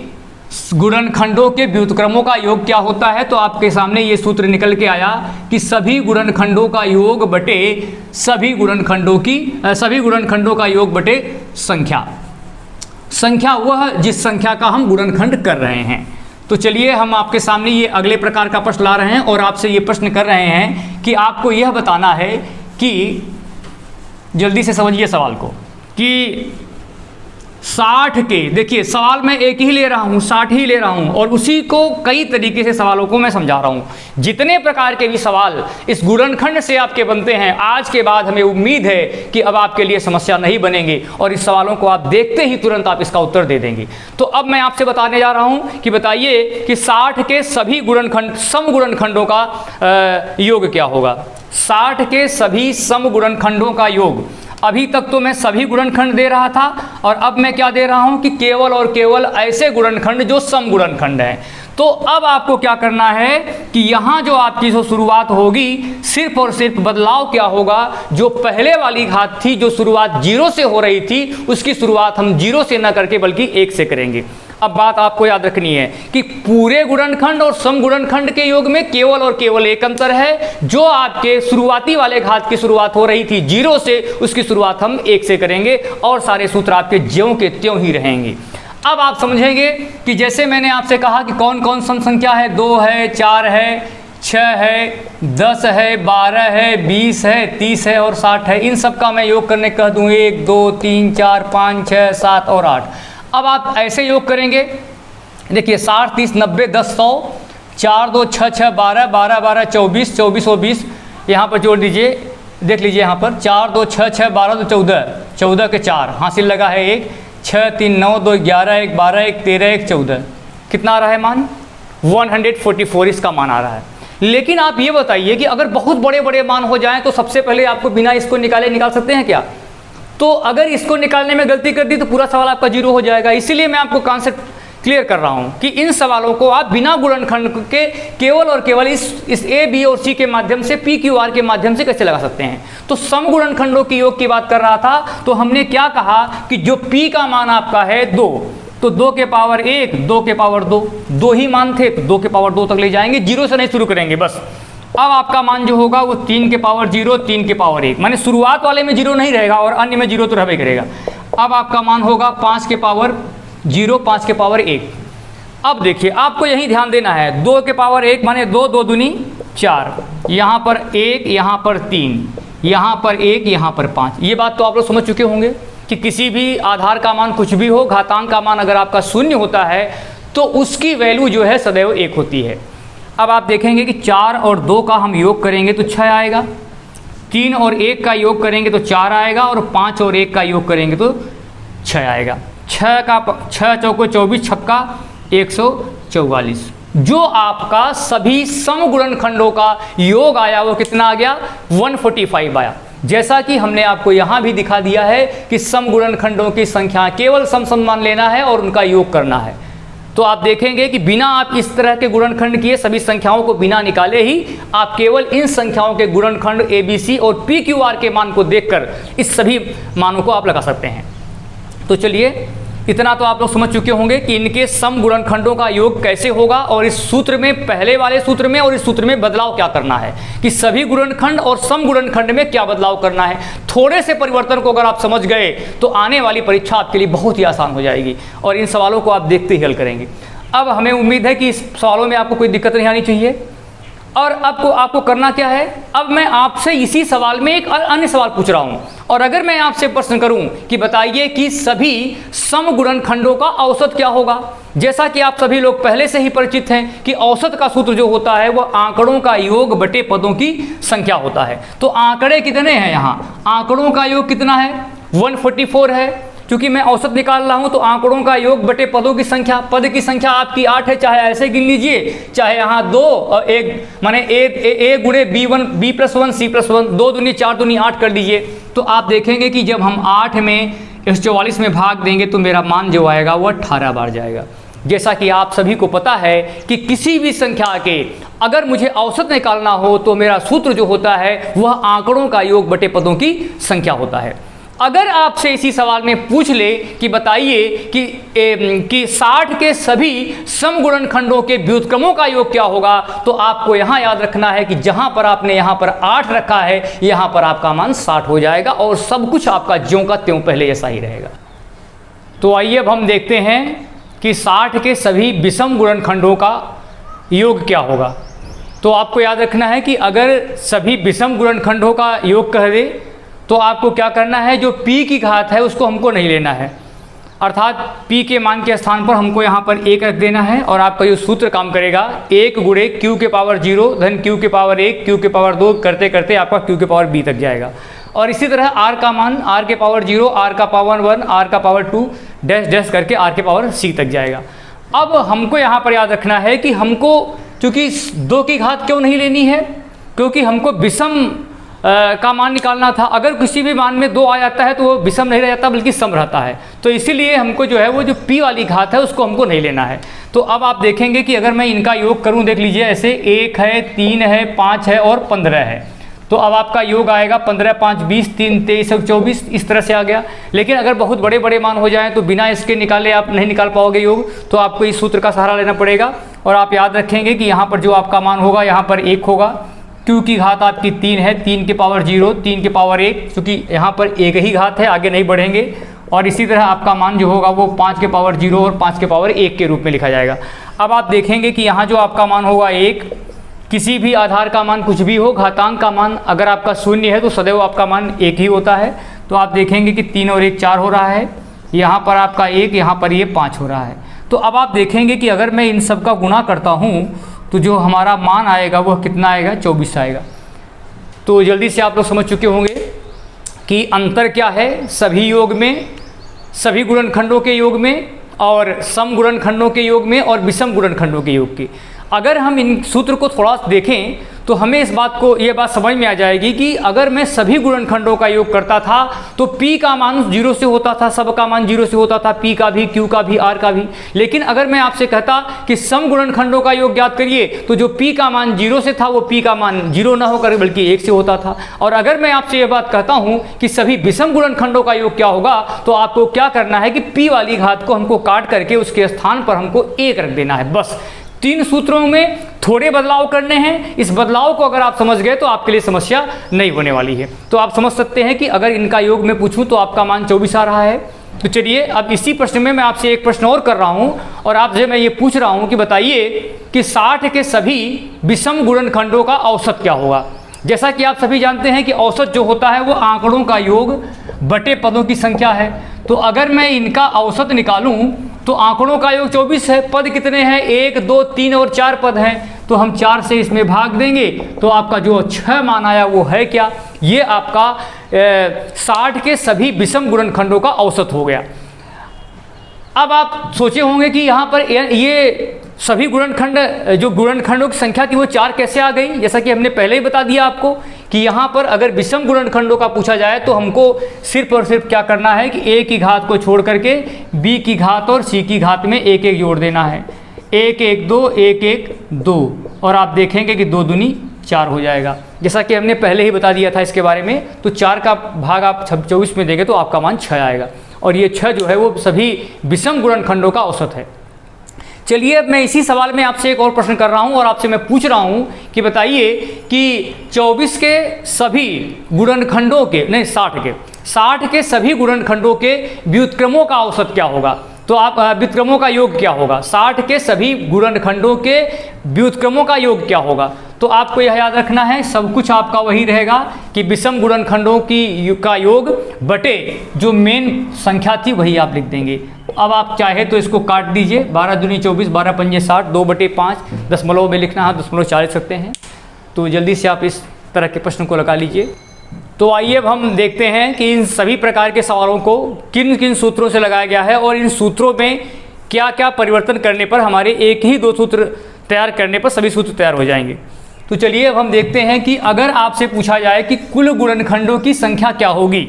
गुणनखंडों के व्युत्क्रमों का योग क्या होता है। तो आपके सामने ये सूत्र निकल के आया कि सभी गुणनखंडों का योग बटे सभी गुणनखंडों का योग बटे संख्या वह जिस संख्या का हम गुणनखंड कर रहे हैं। तो चलिए हम आपके सामने ये अगले प्रकार का प्रश्न ला रहे हैं और आपसे ये प्रश्न कर रहे हैं कि आपको यह बताना है कि, जल्दी से समझिए सवाल को, कि 60 के, देखिए सवाल मैं एक ही ले रहा हूँ, 60 ही ले रहा हूँ, और उसी को कई तरीके से सवालों को मैं समझा रहा हूँ। जितने प्रकार के भी सवाल इस गुणनखंड से आपके बनते हैं, आज के बाद हमें उम्मीद है कि अब आपके लिए समस्या नहीं बनेंगे और इस सवालों को आप देखते ही तुरंत आप इसका उत्तर दे देंगे। तो अब मैं आपसे बताने जा रहा हूँ कि बताइए कि 60 के सभी गुणनखंड सम गुणनखंडों का योग क्या होगा। 60 के सभी सम गुणनखंडों का योग। अभी तक तो मैं सभी गुणनखंड दे रहा था और अब मैं क्या दे रहा हूं कि केवल और केवल ऐसे गुणनखंड जो सम गुणनखंड हैं। तो अब आपको क्या करना है कि यहाँ जो आपकी जो शुरुआत होगी, सिर्फ और सिर्फ बदलाव क्या होगा, जो पहले वाली घात थी, जो शुरुआत 0 से हो रही थी, उसकी शुरुआत हम 0 से न करके बल्कि 1 से करेंगे। अब बात आपको याद रखनी है कि पूरे गुणनखंड और सम गुणनखंड के योग में केवल और केवल एक अंतर है, जो आपके शुरुआती वाले घात की शुरुआत हो रही थी 0 से, उसकी शुरुआत हम 1 से करेंगे और सारे सूत्र आपके ज्यों के त्यों ही रहेंगे। अब आप समझेंगे कि जैसे मैंने आपसे कहा कि कौन कौन सम संख्या है, 2 है, 4 है, 6 है, 10 है, 12 है, 20 है, 30 है और 60 है। इन सब का मैं योग करने कह दूँ 1 2 3 4 5 6 7 और 8। अब आप ऐसे योग करेंगे, देखिए 60 30 90 10 100, 4 2 6 6 12 12 12 24 24 और 20, यहाँ पर जोड़ दीजिए, देख लीजिए यहाँ पर 4 2 6 6 12 2 14, 14 के 4 हासिल लगा है 1, 6 3 9 2 11 1 12 1 13 1 14, कितना आ रहा है मान 144 इसका मान आ रहा है। लेकिन आप ये बताइए कि अगर बहुत बड़े बड़े मान हो जाएं तो सबसे पहले आपको बिना इसको निकाल सकते हैं क्या? तो अगर इसको निकालने में गलती कर दी तो पूरा सवाल आपका 0 हो जाएगा। इसीलिए मैं आपको कॉन्सेप्ट क्लियर कर रहा हूँ कि इन सवालों को आप बिना गुणनखंड के केवल और केवल इस ए बी और सी के माध्यम से पी क्यू आर के माध्यम से कैसे लगा सकते हैं। तो सम गुणनखंडों की योग की बात कर रहा था, तो हमने क्या कहा कि जो पी का मान आपका है 2, तो 2 के पावर 1 2 के पावर 2, 2 ही मान थे तो 2 के पावर 2 तक ले जाएंगे, 0 से नहीं शुरू करेंगे बस। अब आपका मान जो होगा वो 3 के पावर 0 3 के पावर 1, माने शुरुआत वाले में 0 नहीं रहेगा और अन्य में 0 तो रहबे करेगा। अब आपका मान होगा 5 के पावर 0 5 के पावर 1। अब देखिए आपको यही ध्यान देना है, 2 के पावर 1 माने 2 2 दूनी 4, यहाँ पर 1 यहाँ पर 3 यहाँ पर 1 यहाँ पर 5। ये बात तो आप लोग समझ चुके होंगे कि किसी भी आधार का मान कुछ भी हो, घातांक का मान अगर आपका 0 होता है तो उसकी वैल्यू जो है सदैव 1 होती है। अब आप देखेंगे कि 4 और 2 का हम योग करेंगे तो 6 आएगा, 3 और 1 का योग करेंगे तो 4 आएगा और 5 और 1 का योग करेंगे तो 6 आएगा। 6 चौको 24 छक्का 144। जो आपका सभी सम गुणनखंडों का योग आया वो कितना आ गया 145 आया। जैसा कि हमने आपको यहाँ भी दिखा दिया है कि सम गुणनखंडों की संख्या केवल सम मान लेना है और उनका योग करना है। तो आप देखेंगे कि बिना आप इस तरह के गुणनखंड किए, सभी संख्याओं को बिना निकाले ही आप केवल इन संख्याओं के गुणनखंड ए बी सी और पी क्यू आर के मान को देखकर इस सभी मानों को आप लगा सकते हैं। तो चलिए इतना तो आप लोग समझ चुके होंगे कि इनके सम गुणनखंडों का योग कैसे होगा और इस सूत्र में, पहले वाले सूत्र में और इस सूत्र में बदलाव क्या करना है, कि सभी गुणनखंड और सम गुणनखंड में क्या बदलाव करना है। थोड़े से परिवर्तन को अगर आप समझ गए तो आने वाली परीक्षा आपके लिए बहुत ही आसान हो जाएगी और इन सवालों को आप देखते ही हल करेंगे। अब हमें उम्मीद है कि इस सवालों में आपको कोई दिक्कत नहीं आनी चाहिए। और आपको करना क्या है, अब मैं आपसे इसी सवाल में एक अन्य सवाल पूछ रहा हूं और अगर मैं आपसे प्रश्न करूं कि बताइए कि सभी सम गुणनखंडों का औसत क्या होगा। जैसा कि आप सभी लोग पहले से ही परिचित हैं कि औसत का सूत्र जो होता है वह आंकड़ों का योग बटे पदों की संख्या होता है। तो आंकड़े कितने हैं, यहाँ आंकड़ों का योग कितना है 144 है। क्योंकि मैं औसत निकाल रहा हूं तो आंकड़ों का योग बटे पदों की संख्या, पद की संख्या आपकी 8 है, चाहे ऐसे गिन लीजिए चाहे यहाँ 2 और 1 माने ए गुणे B1 B+1 C+1, 2 दूनी 4 दूनी 8 कर दीजिए। तो आप देखेंगे कि जब हम 8 में 144 में भाग देंगे तो मेरा मान जो आएगा वो 18 बार जाएगा। जैसा कि आप सभी को पता है कि किसी भी संख्या के अगर मुझे औसत निकालना हो तो मेरा सूत्र जो होता है वह आंकड़ों का योग बटे पदों की संख्या होता है। अगर आपसे इसी सवाल में पूछ ले कि बताइए कि 60 के सभी सम गुणनखंडों के व्युत्क्रमों का योग क्या होगा, तो आपको यहाँ याद रखना है कि जहाँ पर आपने यहाँ पर 8 रखा है यहाँ पर आपका मान 60 हो जाएगा और सब कुछ आपका ज्यों का त्यों पहले जैसा ही रहेगा। तो आइए अब हम देखते हैं कि 60 के सभी विषम गुणनखंडों का योग क्या होगा। तो आपको याद रखना है कि अगर सभी विषम गुणनखंडों का योग कह दे तो आपको क्या करना है, जो p की घात है उसको हमको नहीं लेना है। अर्थात p के मान के स्थान पर हमको यहाँ पर 1 रख देना है और आपका जो सूत्र काम करेगा 1 गुणे q के पावर 0 धन q के पावर 1 q के पावर 2 करते करते आपका q के पावर b तक जाएगा। और इसी तरह r का मान r के पावर 0, r का पावर 1, r का पावर 2 डैश डैश करके r के पावर c तक जाएगा। अब हमको यहाँ पर याद रखना है कि हमको चूँकि 2 की घात क्यों नहीं लेनी है, क्योंकि हमको विषम का मान निकालना था। अगर किसी भी मान में 2 आ जाता है तो वो विषम नहीं रह जाता बल्कि सम रहता है, तो इसीलिए हमको जो है वो जो p वाली घात है उसको हमको नहीं लेना है। तो अब आप देखेंगे कि अगर मैं इनका योग करूं, देख लीजिए ऐसे 1 है, 3 है, 5 है और 15 है, तो अब आपका योग आएगा 15, 5, 20, 3, 23 और 24 इस तरह से आ गया। लेकिन अगर बहुत बड़े बड़े मान हो जाएं तो बिना इसके निकाले आप नहीं निकाल पाओगे योग, तो आपको इस सूत्र का सहारा लेना पड़ेगा। और आप याद रखेंगे कि यहाँ पर जो आपका मान होगा यहाँ पर 1 होगा, q की घात आपकी 3 है, 3 के पावर 0, 3 के पावर 1, क्योंकि यहाँ पर एक ही घात है, आगे नहीं बढ़ेंगे। और इसी तरह आपका मान जो होगा वो 5 के पावर 0 और 5 के पावर 1 के रूप में लिखा जाएगा। अब आप देखेंगे कि यहाँ जो आपका मान होगा 1, किसी भी आधार का मान कुछ भी हो, घातांक का मान अगर आपका 0 है तो सदैव आपका मान 1 ही होता है। तो आप देखेंगे कि 3 और 1 4 हो रहा है, यहाँ पर आपका 1, यहाँ पर ये 5 हो रहा है। तो अब आप देखेंगे कि अगर मैं इन सब का गुणा करता हूँ तो जो हमारा मान आएगा वह कितना आएगा, 24 आएगा। तो जल्दी से आप लोग समझ चुके होंगे कि अंतर क्या है सभी योग में, सभी गुणनखंडों के योग में और सम गुणनखंडों के योग में और विषम गुणनखंडों के योग की। अगर हम इन सूत्र को थोड़ा देखें तो हमें इस बात को ये बात समझ में आ जाएगी कि अगर मैं सभी गुणनखंडों का योग करता था तो p का मान 0 से होता था, सब का मान 0 से होता था, p का भी, q का भी, r का भी। लेकिन अगर मैं आपसे कहता कि सम गुणनखंडों का योग ज्ञात करिए तो जो p का मान 0 से था वो p का मान 0 ना होकर बल्कि 1 से होता था। और अगर मैं आपसे ये बात कहता हूँ कि सभी विषम गुणनखंडों का योग क्या होगा, तो आपको क्या करना है कि p वाली घात को हमको काट करके उसके स्थान पर हमको 1 रख देना है। बस 3 सूत्रों में थोड़े बदलाव करने हैं। इस बदलाव को अगर आप समझ गए तो आपके लिए समस्या नहीं होने वाली है। तो आप समझ सकते हैं कि अगर इनका योग में पूछूं तो आपका मान 24 आ रहा है। तो चलिए अब इसी प्रश्न में मैं आपसे एक प्रश्न और कर रहा हूं और आपसे मैं ये पूछ रहा हूं कि बताइए कि 60 के सभी विषम गुणनखंडों का औसत क्या होगा। जैसा कि आप सभी जानते हैं कि औसत जो होता है वो आंकड़ों का योग बटे पदों की संख्या है। तो अगर मैं इनका औसत निकालूं तो आंकड़ों का योग 24 है, पद कितने हैं, 1, 2, 3 और 4 पद हैं, तो हम 4 से इसमें भाग देंगे तो आपका जो 6 मान आया वो है क्या, ये आपका 60 के सभी विषम गुणनखंडों का औसत हो गया। अब आप सोचे होंगे कि यहाँ पर ये सभी गुणनखंड जो गुणनखंडों की संख्या थी वो 4 कैसे आ गई। जैसा कि हमने पहले ही बता दिया आपको कि यहाँ पर अगर विषम गुणनखंडों का पूछा जाए तो हमको सिर्फ और सिर्फ क्या करना है कि a की घात को छोड़ करके b की घात और c की घात में 1 1 जोड़ देना है। 1 1 2 1 1 2 और आप देखेंगे कि 2 दूनी 4 हो जाएगा। जैसा कि हमने पहले ही बता दिया था इसके बारे में। तो 4 का भाग आप 24 में देंगे तो आपका मान 6 आएगा और ये 6 जो है वो सभी विषम गुणनखंडों का औसत है। चलिए अब मैं इसी सवाल में आपसे एक और प्रश्न कर रहा हूं और आपसे मैं पूछ रहा हूं कि बताइए कि 24 के सभी गुणनखंडों के नहीं 60 के सभी गुणनखंडों के व्युत्क्रमों का औसत क्या होगा। तो आप व्युत्क्रमों का योग क्या होगा, 60 के सभी गुणनखंडों के व्युत्क्रमों का योग क्या होगा। तो आपको यह याद रखना है, सब कुछ आपका वही रहेगा कि विषम गुणनखंडों का योग बटे जो मेन संख्या थी वही आप लिख देंगे। अब आप चाहे तो इसको काट दीजिए, 12 दूनी 24, 12 पंजे 60, 2/5 दशमलव में लिखना है, दशमलव 40 सकते हैं। तो जल्दी से आप इस तरह के प्रश्न को लगा लीजिए। तो आइए अब हम देखते हैं कि इन सभी प्रकार के सवालों को किन किन सूत्रों से लगाया गया है और इन सूत्रों में क्या क्या परिवर्तन करने पर हमारे एक ही 2 सूत्र तैयार करने पर सभी सूत्र तैयार हो जाएंगे। तो चलिए अब हम देखते हैं कि अगर आपसे पूछा जाए कि कुल गुणनखंडों की संख्या क्या होगी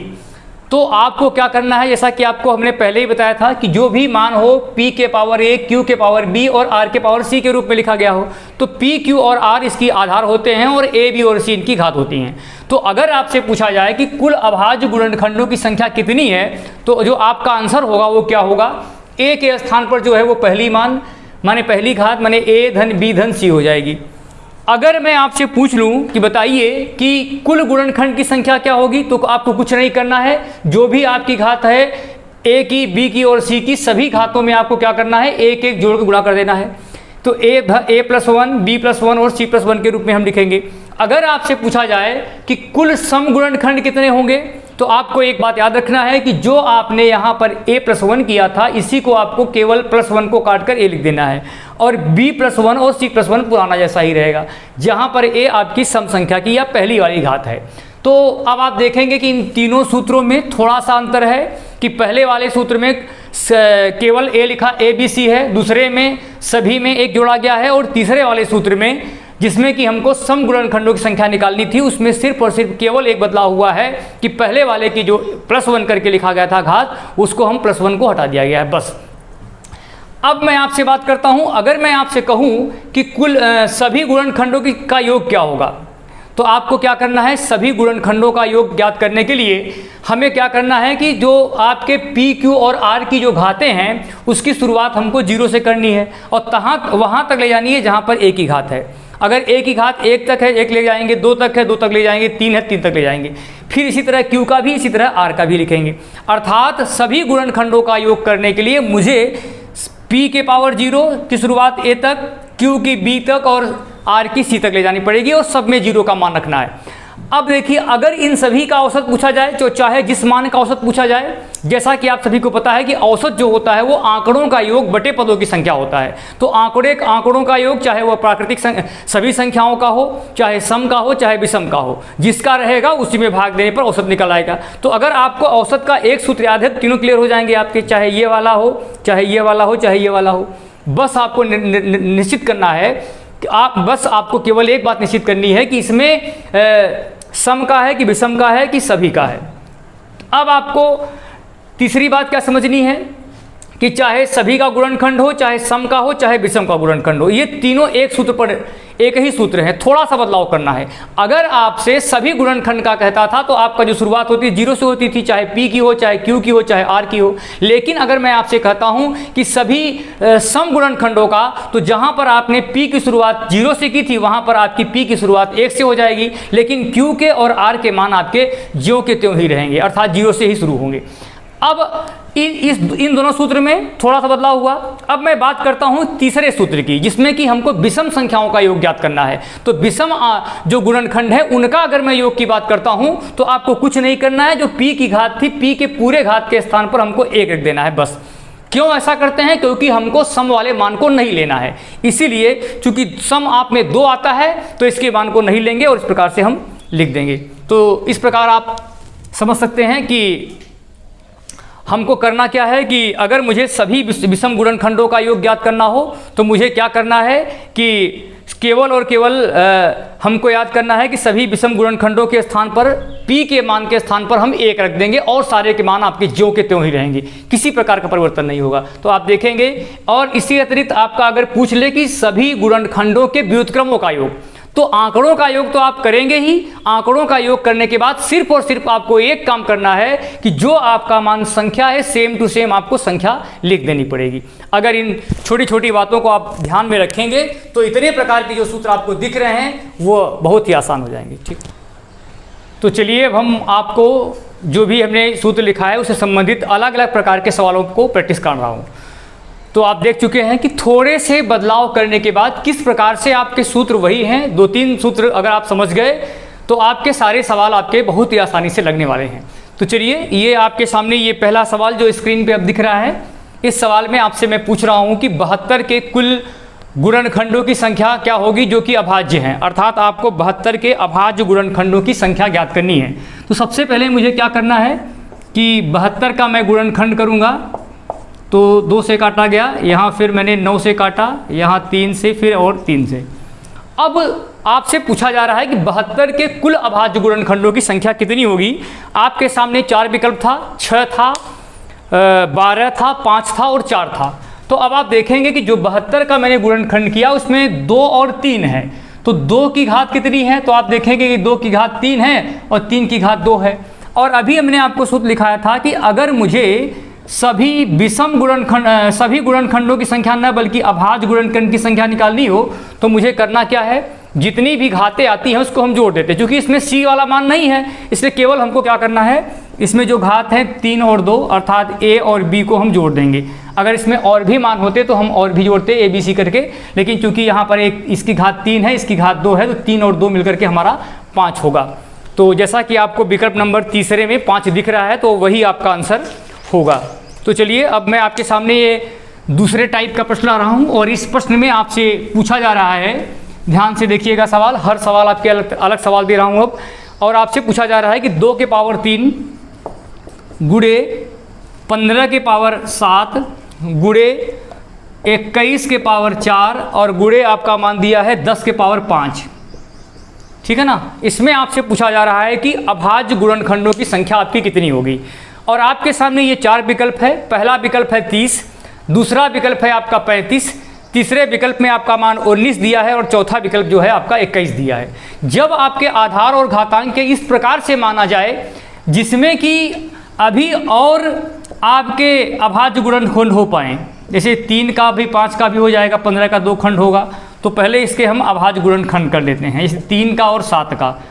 तो आपको क्या करना है। जैसा कि आपको हमने पहले ही बताया था कि जो भी मान हो p के पावर a, q के पावर b और r के पावर c के रूप में लिखा गया हो तो p, q और r इसकी आधार होते हैं और a, b और c इनकी घात होती हैं। तो अगर आपसे पूछा जाए कि कुल अभाज्य गुणनखंडों की संख्या कितनी है तो जो आपका आंसर होगा वो क्या होगा, a के स्थान पर जो है वो पहली मान माने पहली घात माने a धन b धन c हो जाएगी। अगर मैं आपसे पूछ लूं कि बताइए कि कुल गुणनखंड की संख्या क्या होगी तो आपको कुछ नहीं करना है, जो भी आपकी घात है a की, b की और c की सभी घातों में आपको क्या करना है, 1 1 जोड़ के गुणा कर देना है। तो a+1 b+1 और c+1 के रूप में हम लिखेंगे। अगर आपसे पूछा जाए कि कुल सम गुणनखंड कितने होंगे तो आपको एक बात याद रखना है कि जो आपने यहाँ पर a+1 किया था, इसी को आपको केवल +1 को काट कर a लिख देना है, और b+1 और c+1 पुराना जैसा ही रहेगा, जहाँ पर a आपकी सम संख्या की या पहली वाली घात है। तो अब आप देखेंगे कि इन तीनों सूत्रों में थोड़ा सा अंतर है कि पहले वाले सूत्र में केवल a लिखा ABC है, दूसरे में सभी में एक जोड़ा गया है, और तीसरे वाले सूत्र में जिसमें कि हमको सम गुणनखंडों की संख्या निकालनी थी, उसमें सिर्फ और सिर्फ केवल एक बदलाव हुआ है कि पहले वाले की जो +1 करके लिखा गया था घात, उसको हम +1 को हटा दिया गया है, बस। अब मैं आपसे बात करता हूं, अगर मैं आपसे कहूं कि कुल सभी गुणनखंडों का योग क्या होगा, तो आपको क्या करना है, सभी गुणनखंडों का योग ज्ञात करने के लिए हमें क्या करना है कि जो आपके P, Q और R की जो घातें हैं उसकी शुरुआत हमको 0 से करनी है, और वहाँ तक ले जानी है जहाँ पर A की घात है। अगर A की घात 1 तक है 1 ले जाएंगे, 2 तक है 2 तक ले जाएंगे, 3 है 3 तक ले जाएंगे, फिर इसी तरह Q का भी, इसी तरह R का भी लिखेंगे। अर्थात सभी गुणनखंडों का योग करने के लिए मुझे P के पावर 0 की शुरुआत A तक, Q की B तक और R की C तक ले जानी पड़ेगी, और सब में 0 का मान रखना है। अब देखिए, अगर इन सभी का औसत पूछा जाए, तो चाहे जिस मान का औसत पूछा जाए, जैसा कि आप सभी को पता है कि औसत जो होता है वो आंकड़ों का योग बटे पदों की संख्या होता है। तो आंकड़ों का योग चाहे वह प्राकृतिक सभी संख्याओं का हो, चाहे सम का हो, चाहे विषम का हो, जिसका रहेगा उसी में भाग देने पर औसत निकल आएगा। तो अगर आपको औसत का एक सूत्र याद है, तीनों क्लियर हो जाएंगे आपके, चाहे ये वाला हो, चाहे ये वाला हो, चाहे ये वाला हो। बस आपको निश्चित करना है कि आपको केवल एक बात निश्चित करनी है कि इसमें सम का है कि विषम का है कि सभी का है। अब आपको तीसरी बात क्या समझनी है कि चाहे सभी का गुणनखंड हो, चाहे सम का हो, चाहे विषम का गुणनखंड हो, ये तीनों एक सूत्र पर एक ही सूत्र है, थोड़ा सा बदलाव करना है। अगर आपसे सभी गुणनखंड का कहता था तो आपका जो शुरुआत होती 0 से होती थी, चाहे P की हो, चाहे Q की हो, चाहे R की हो। लेकिन अगर मैं आपसे कहता हूं कि सभी सम गुणनखंडों का, तो जहां पर आपने P की शुरुआत 0 से की थी, वहां पर आपकी P की शुरुआत 1 से हो जाएगी, लेकिन Q के और R के मान आपके ज्यों के त्यों ही रहेंगे, अर्थात 0 से ही शुरू होंगे। अब इन दोनों सूत्र में थोड़ा सा बदलाव हुआ। अब मैं बात करता हूं तीसरे सूत्र की, जिसमें कि हमको विषम संख्याओं का योग ज्ञात करना है। तो विषम जो गुणनखंड है उनका अगर मैं योग की बात करता हूं तो आपको कुछ नहीं करना है, जो P की घात थी, P के पूरे घात के स्थान पर हमको 1 रख देना है, बस। क्यों ऐसा करते हैं? क्योंकि हमको सम वाले मान को नहीं लेना है, इसीलिए चूंकि सम आप में 2 आता है तो इसके मान को नहीं लेंगे और इस प्रकार से हम लिख देंगे। तो इस प्रकार आप समझ सकते हैं कि हमको करना क्या है कि अगर मुझे सभी विषम गुणनखंडों का योग ज्ञात करना हो तो मुझे क्या करना है कि केवल और केवल हमको याद करना है कि सभी विषम गुणनखंडों के स्थान पर P के मान के स्थान पर हम 1 रख देंगे और सारे के मान आपके ज्यों के त्यों ही रहेंगे, किसी प्रकार का परिवर्तन नहीं होगा। तो आप देखेंगे, और इसी अतिरिक्त आपका अगर पूछ ले कि सभी गुणनखंडों के व्युत्क्रमों का योग, तो आंकड़ों का योग तो आप करेंगे ही। आंकड़ों का योग करने के बाद सिर्फ और सिर्फ आपको एक काम करना है कि जो आपका मान संख्या है सेम टू सेम आपको संख्या लिख देनी पड़ेगी। अगर इन छोटी छोटी बातों को आप ध्यान में रखेंगे तो इतने प्रकार के जो सूत्र आपको दिख रहे हैं वो बहुत ही आसान हो जाएंगे। ठीक, तो चलिए अब हम आपको जो भी हमने सूत्र लिखा है उससे संबंधित अलग अलग प्रकार के सवालों को प्रैक्टिस कर रहा हूँ। तो आप देख चुके हैं कि थोड़े से बदलाव करने के बाद किस प्रकार से आपके सूत्र वही हैं। 2-3 सूत्र अगर आप समझ गए तो आपके सारे सवाल आपके बहुत ही आसानी से लगने वाले हैं। तो चलिए, ये आपके सामने ये पहला सवाल जो स्क्रीन पे अब दिख रहा है, इस सवाल में आपसे मैं पूछ रहा हूँ कि 72 के कुल गुणनखंडों की संख्या क्या होगी जो कि अभाज्य हैं। अर्थात आपको 72 के अभाज्य गुणनखंडों की संख्या ज्ञात करनी है। तो सबसे पहले मुझे क्या करना है कि 72 का मैं गुणनखंड करूँगा, तो 2 से काटा गया, यहाँ फिर मैंने 9 से काटा, यहाँ 3 से, फिर और 3 से। अब आपसे पूछा जा रहा है कि 72 के कुल अभाज्य गुणनखंडों की संख्या कितनी होगी। आपके सामने 4 विकल्प था, 6 था, 12 था, 5 था और 4 था। तो अब आप देखेंगे कि जो 72 का मैंने गुणनखंड किया उसमें 2 और 3 है। तो 2 की घात कितनी है? तो आप देखेंगे कि 2 की घात 3 है और 3 की घात 2 है। और अभी हमने आपको सूत्र लिखाया था कि अगर मुझे सभी विषम गुणनखंड सभी गुणनखंडों की संख्या न बल्कि अभाज्य गुणनखंड की संख्या निकालनी हो तो मुझे करना क्या है, जितनी भी घातें आती हैं उसको हम जोड़ देते हैं। क्योंकि इसमें C वाला मान नहीं है, इसलिए केवल हमको क्या करना है, इसमें जो घात है 3 और 2 अर्थात A और B को हम जोड़ देंगे। अगर इसमें और भी मान होते तो हम और भी जोड़ते ABC करके, लेकिन चूंकि यहाँ पर एक इसकी घात 3 है, इसकी घात 2 है, तो 3 और 2 मिलकर के हमारा 5 होगा। तो जैसा कि आपको विकल्प नंबर तीसरे में 5 दिख रहा है तो वही आपका आंसर होगा। तो चलिए अब मैं आपके सामने ये दूसरे टाइप का प्रश्न ला रहा हूँ और इस प्रश्न में आपसे पूछा जा रहा है, ध्यान से देखिएगा सवाल, हर सवाल आपके अलग अलग सवाल दे रहा हूँ अब। और आपसे पूछा जा रहा है कि 2 के पावर 3 गुणे 15 के पावर 7 गुणे 21 के पावर 4 और गुणे आपका मान दिया है 10 के पावर 5, ठीक है ना। इसमें आपसे पूछा जा रहा है कि अभाज्य गुणनखंडों की संख्या आपकी कितनी होगी। और आपके सामने ये 4 विकल्प है। पहला विकल्प है 30, दूसरा विकल्प है आपका 35, तीसरे विकल्प में आपका मान 19 दिया है और चौथा विकल्प जो है आपका 21 दिया है। जब आपके आधार और घातांक के इस प्रकार से माना जाए जिसमें कि अभी और आपके अभाज्य गुणनखंड हो पाएँ, जैसे 3 का भी 5 का भी हो जाएगा, 15 का 2 खंड होगा, तो पहले इसके हम अभाज्य गुणनखंड कर लेते हैं, जैसे 3 का और 7 का।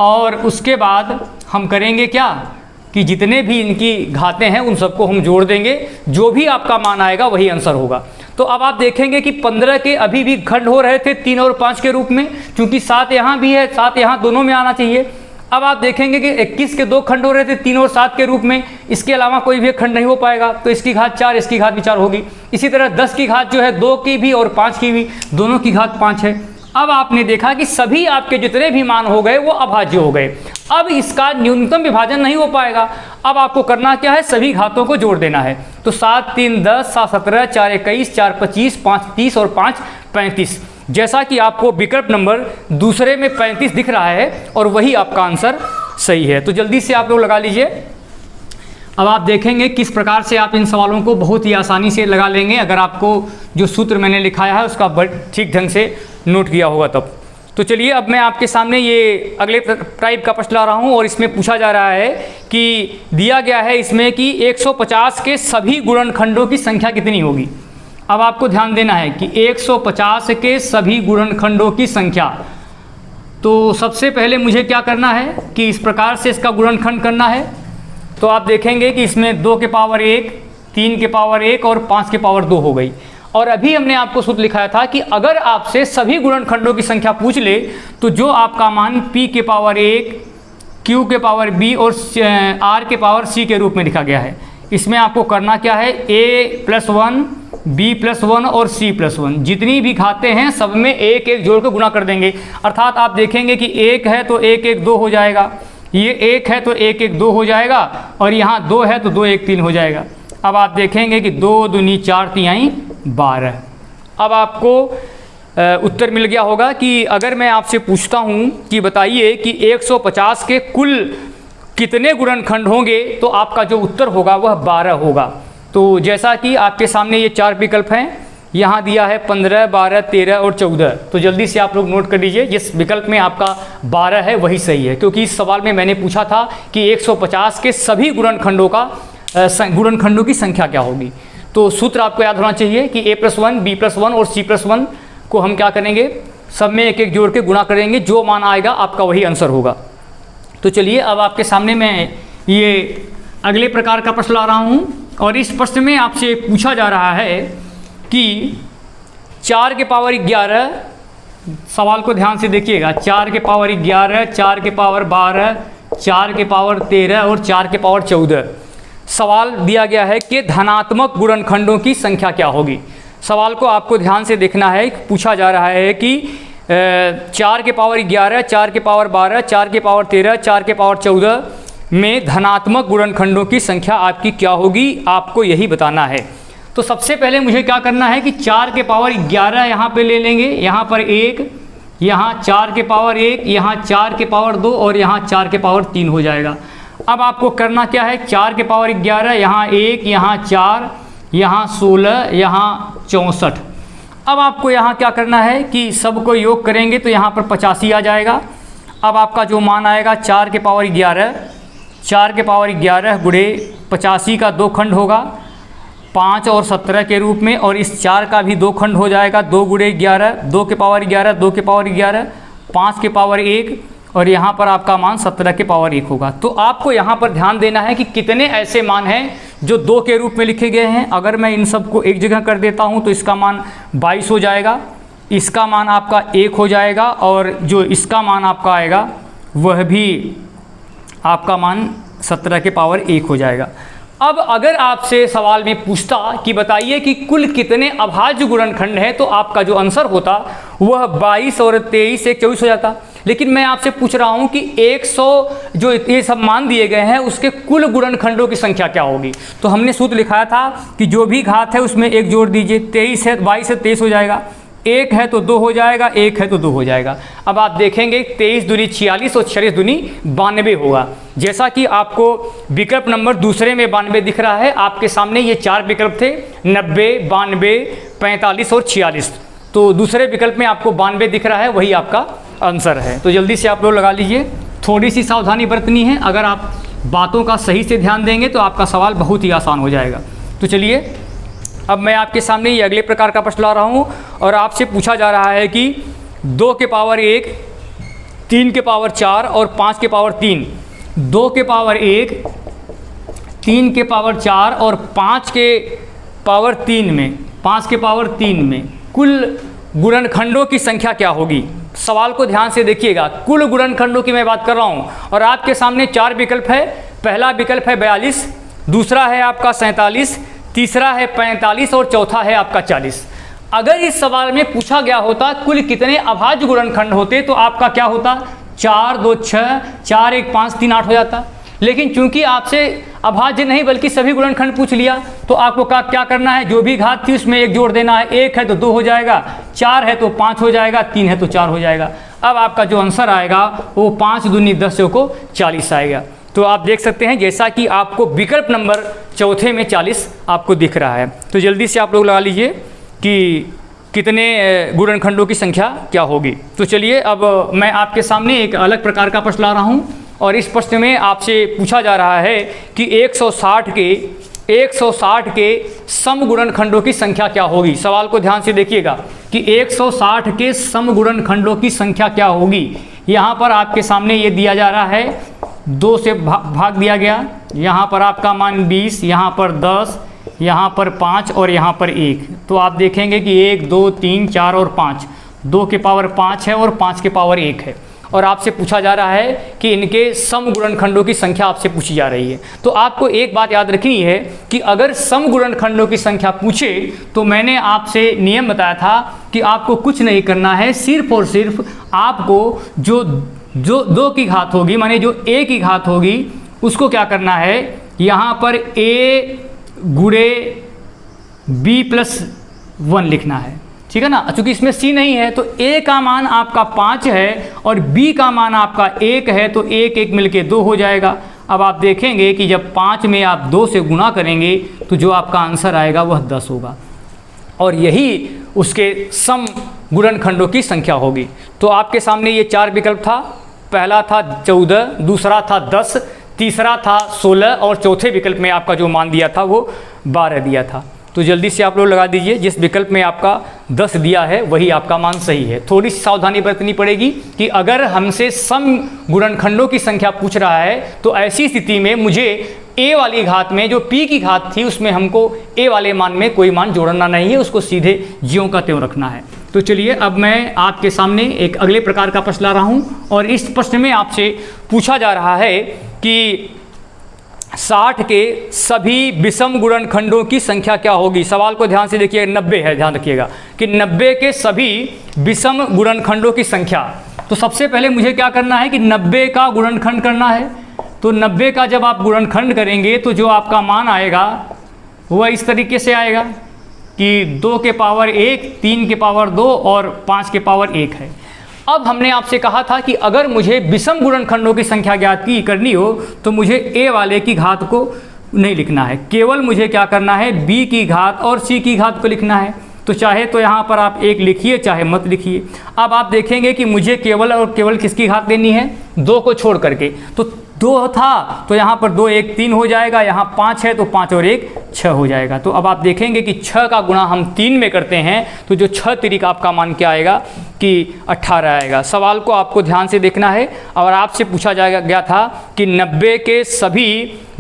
और उसके बाद हम करेंगे क्या कि जितने भी इनकी घातें हैं उन सबको हम जोड़ देंगे, जो भी आपका मान आएगा वही आंसर होगा। तो अब आप देखेंगे कि 15 के अभी भी खंड हो रहे थे 3 और 5 के रूप में, क्योंकि 7 यहाँ भी है, 7 यहाँ दोनों में आना चाहिए। अब आप देखेंगे कि 21 के 2 खंड हो रहे थे 3 और 7 के रूप में, इसके अलावा कोई भी खंड नहीं हो पाएगा, तो इसकी घात 4, इसकी घात भी 4 होगी। इसी तरह 10 की घात जो है 2 की भी और 5 की भी, दोनों की घात 5 है। अब आपने देखा कि सभी आपके जितने भी मान हो गए वो अभाज्य हो गए। अब इसका न्यूनतम विभाजन नहीं हो पाएगा। अब आपको करना क्या है, सभी घातों को जोड़ देना है। तो 7 3 10, 7 17, 4 21, 4 25, 5 30 और 5 35, जैसा कि आपको विकल्प नंबर दूसरे में 35 दिख रहा है और वही आपका आंसर सही है। तो जल्दी से आप लोग लगा लीजिए। अब आप देखेंगे किस प्रकार से आप इन सवालों को बहुत ही आसानी से लगा लेंगे, अगर आपको जो सूत्र मैंने लिखाया है उसका ठीक ढंग से नोट किया होगा तब। तो चलिए अब मैं आपके सामने ये अगले टाइप का प्रश्न ला रहा हूँ और इसमें पूछा जा रहा है कि दिया गया है इसमें कि 150 के सभी गुणनखंडों की संख्या कितनी होगी। अब आपको ध्यान देना है कि 150 के सभी गुणनखंडों की संख्या, तो सबसे पहले मुझे क्या करना है कि इस प्रकार से इसका गुणनखंड करना है। तो आप देखेंगे कि इसमें 2 के पावर 1, 3 के पावर 1 और 5 के पावर 2 हो गई। और अभी हमने आपको सूत्र लिखाया था कि अगर आपसे सभी गुणनखंडों की संख्या पूछ ले तो जो आपका मान p के पावर 1, q के पावर b और r के पावर c के रूप में लिखा गया है। इसमें आपको करना क्या है, a+1, b+1 और c+1, जितनी भी घातें हैं सब में 1 1 जोड़ कर गुणा कर देंगे। अर्थात आप देखेंगे कि 1 है तो 1 1 2 हो जाएगा, ये 1 है तो 1 1 2 हो जाएगा और यहाँ 2 है तो 2 1 3 हो जाएगा। अब आप देखेंगे कि 2 दूनी 4 तिहाई 12। अब आपको उत्तर मिल गया होगा कि अगर मैं आपसे पूछता हूँ कि बताइए कि 150 के कुल कितने गुणनखंड होंगे तो आपका जो उत्तर होगा वह 12 होगा। तो जैसा कि आपके सामने ये 4 विकल्प हैं, यहाँ दिया है 15, 12, 13 और 14। तो जल्दी से आप लोग नोट कर लीजिए, जिस विकल्प में आपका 12 है वही सही है, क्योंकि इस सवाल में मैंने पूछा था कि 150 के सभी गुणनखंडों की संख्या क्या होगी। तो सूत्र आपको याद होना चाहिए कि a+1, b+1 और c+1 को हम क्या करेंगे, सब में 1 1 जोड़ के गुणा करेंगे, जो मान आएगा आपका वही आंसर होगा। तो चलिए अब आपके सामने मैं ये अगले प्रकार का प्रश्न ला रहा हूँ और इस प्रश्न में आपसे पूछा जा रहा है कि 4 के पावर 11, सवाल को ध्यान से देखिएगा, 4 के पावर 11, 4 के पावर 12, 4 के पावर 13 और 4 के पावर 14 सवाल दिया गया है कि धनात्मक गुणनखंडों की संख्या क्या होगी। सवाल को आपको ध्यान से देखना है। पूछा जा रहा है कि 4 के पावर 11, 4 के पावर 12, 4 के पावर 13, 4 के पावर 14 में धनात्मक गुणनखंडों की संख्या आपकी क्या होगी, आपको यही बताना है। तो सबसे पहले मुझे क्या करना है कि 4 के पावर 11 यहाँ पे ले लेंगे, यहाँ पर 1, यहाँ 4 के पावर 1, यहाँ 4 के पावर 2 और यहाँ 4 के पावर 3 हो जाएगा। अब आपको करना क्या है, 4 के पावर 11, यहाँ 1, यहाँ 4, यहाँ 16, यहाँ 64। अब आपको यहाँ क्या करना है कि सबको योग करेंगे तो यहाँ पर 85 आ जाएगा। अब आपका जो मान आएगा 4 के पावर 11, 4 के पावर 11 गुणे 85 का 2 खंड होगा 5 और 17 के रूप में, और इस 4 का भी 2 खंड हो जाएगा 2 गुणे 11, 2 के पावर 11, 2 के पावर 11, 5 के पावर 1 और यहाँ पर आपका मान 17 के पावर 1 होगा। तो आपको यहाँ पर ध्यान देना है कि कितने ऐसे मान हैं जो 2 के रूप में लिखे गए हैं। अगर मैं इन सब को एक जगह कर देता हूँ तो इसका मान 22 हो जाएगा, इसका मान आपका 1 हो जाएगा और जो इसका मान आपका आएगा वह भी आपका मान 17 के पावर 1 हो जाएगा। अब अगर आपसे सवाल में पूछता कि बताइए कि कुल कितने अभाज्य गुणनखंड हैं, तो आपका जो आंसर होता वह 22 और 23 एक 24 हो जाता। लेकिन मैं आपसे पूछ रहा हूं कि 100 जो ये सब मान दिए गए हैं उसके कुल गुणनखंडों की संख्या क्या होगी। तो हमने सूत्र लिखाया था कि जो भी घात है उसमें एक जोड़ दीजिए। 23 है 22 है 23 हो जाएगा, 1 है तो 2 हो जाएगा, 1 है तो 2 हो जाएगा। अब आप देखेंगे 23 दूनी 46 और 46 दूनी 92 होगा। जैसा कि आपको विकल्प नंबर दूसरे में 92 दिख रहा है, आपके सामने ये 4 विकल्प थे 90, 92, 45 और 46। तो दूसरे विकल्प में आपको 92 दिख रहा है, वही आपका आंसर है। तो जल्दी से आप लोग लगा लीजिए। थोड़ी सी सावधानी बरतनी है, अगर आप बातों का सही से ध्यान देंगे तो आपका सवाल बहुत ही आसान हो जाएगा। तो चलिए अब मैं आपके सामने ये अगले प्रकार का प्रश्न ला रहा हूँ और आपसे पूछा जा रहा है कि 2 के पावर 1, 3 के पावर 4 और 5 के पावर 3, 2 के पावर 1, 3 के पावर 4 और 5 के पावर 3 में 5 के पावर 3 में कुल गुणनखंडों की संख्या क्या होगी। सवाल को ध्यान से देखिएगा, कुल गुणनखंडों की मैं बात कर रहा हूँ और आपके सामने 4 विकल्प है। पहला विकल्प है 42, दूसरा है आपका 47, तीसरा है 45 और चौथा है आपका 40। अगर इस सवाल में पूछा गया होता कुल कितने अभाज्य गुणनखंड होते तो आपका क्या होता, 4 2 6, 4 1 5 3 8 हो जाता। लेकिन चूंकि आपसे अभाज्य नहीं बल्कि सभी गुणनखंड पूछ लिया, तो आपको क्या करना है, जो भी घात थी उसमें एक जोड़ देना है। 1 है तो 2 हो जाएगा, 4 है तो 5 हो जाएगा, 3 है तो 4 हो जाएगा। अब आपका जो आंसर आएगा वो 5 दूनी 10 को 40 आएगा। तो आप देख सकते हैं जैसा कि आपको विकल्प नंबर चौथे में 40 आपको दिख रहा है। तो जल्दी से आप लोग लगा लीजिए कि कितने गुणनखंडों की संख्या क्या होगी। तो चलिए अब मैं आपके सामने एक अलग प्रकार का प्रश्न ला रहा हूँ और इस प्रश्न में आपसे पूछा जा रहा है कि 160 के सम गुणनखंडों की संख्या क्या होगी। सवाल को ध्यान से देखिएगा कि 160 के सम गुणनखंडों की संख्या क्या होगी। यहाँ पर आपके सामने ये दिया जा रहा है, 2 से भाग दिया गया, यहाँ पर आपका मान 20, यहाँ पर 10, यहाँ पर 5 और यहाँ पर 1। तो आप देखेंगे कि 1 2 3 4 और 5, 2 के पावर 5 है और 5 के पावर 1 है। और आपसे पूछा जा रहा है कि इनके सम गुणनखंडों की संख्या आपसे पूछी जा रही है। तो आपको एक बात याद रखनी है कि अगर सम गुणनखंडों की संख्या पूछे तो मैंने आपसे नियम बताया था कि आपको कुछ नहीं करना है, सिर्फ और सिर्फ आपको जो 2 की घात होगी, माने जो a की घात होगी, उसको क्या करना है, यहाँ पर a गुणे b+1 लिखना है। ठीक है ना, चूंकि इसमें c नहीं है तो a का मान आपका 5 है और b का मान आपका 1 है, तो 1 1 मिलके 2 हो जाएगा। अब आप देखेंगे कि जब 5 में आप 2 से गुणा करेंगे तो जो आपका आंसर आएगा वह 10 होगा और यही उसके सम गुणनखंडों की संख्या होगी। तो आपके सामने ये 4 विकल्प था, पहला था 14, दूसरा था 10, तीसरा था 16 और चौथे विकल्प में आपका जो मान दिया था वो 12 दिया था। तो जल्दी से आप लोग लगा दीजिए, जिस विकल्प में आपका 10 दिया है वही आपका मान सही है। थोड़ी सी सावधानी बरतनी पड़ेगी कि अगर हमसे सम गुणनखंडों की संख्या पूछ रहा है तो ऐसी स्थिति में मुझे a वाली घात में जो p की घात थी उसमें हमको a वाले मान में कोई मान जोड़ना नहीं है, उसको सीधे ज्यों का त्यों रखना है। तो चलिए अब मैं आपके सामने एक अगले प्रकार का प्रश्न ला रहा हूँ और इस प्रश्न में आपसे पूछा जा रहा है कि 60 के सभी विषम गुणनखंडों की संख्या क्या होगी। सवाल को ध्यान से देखिए, 90 है, ध्यान रखिएगा कि 90 के सभी विषम गुणनखंडों की संख्या। तो सबसे पहले मुझे क्या करना है कि 90 का गुणनखंड करना है। तो 90 का जब आप गुणनखंड करेंगे तो जो आपका मान आएगा वह इस तरीके से आएगा कि 2 के पावर 1, 3 के पावर 2 और 5 के पावर 1 है। अब हमने आपसे कहा था कि अगर मुझे विषम गुणनखंडों की संख्या ज्ञात करनी हो तो मुझे a वाले की घात को नहीं लिखना है, केवल मुझे क्या करना है, b की घात और c की घात को लिखना है। तो चाहे तो यहाँ पर आप 1 लिखिए चाहे मत लिखिए। अब आप देखेंगे कि मुझे केवल और केवल किसकी घात देनी है, 2 को छोड़ करके। तो 2 था तो यहाँ पर 2 1 3 हो जाएगा, यहाँ 5 है तो 5 और 1 6 हो जाएगा। तो अब आप देखेंगे कि 6 का गुणा हम 3 में करते हैं तो जो 6 तिरिक आपका मान क्या आएगा कि 18 आएगा। सवाल को आपको ध्यान से देखना है और आपसे पूछा गया था कि 90 के सभी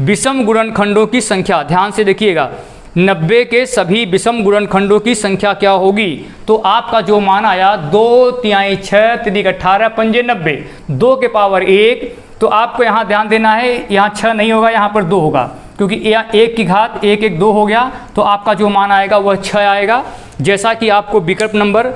विषम गुणनखंडों की संख्या, ध्यान से देखिएगा, 90 के सभी विषम गुणनखंडों की संख्या क्या होगी? तो आपका जो मान आया 2 तिहाई 6 तिरिक 18 पंजे 90, 2 के पावर 1। तो आपको यहाँ ध्यान देना है, यहाँ 6 नहीं होगा, यहाँ पर 2 होगा, क्योंकि यहाँ 1 की घात 1 1 2 हो गया। तो आपका जो मान आएगा वह 6 आएगा। जैसा कि आपको विकल्प नंबर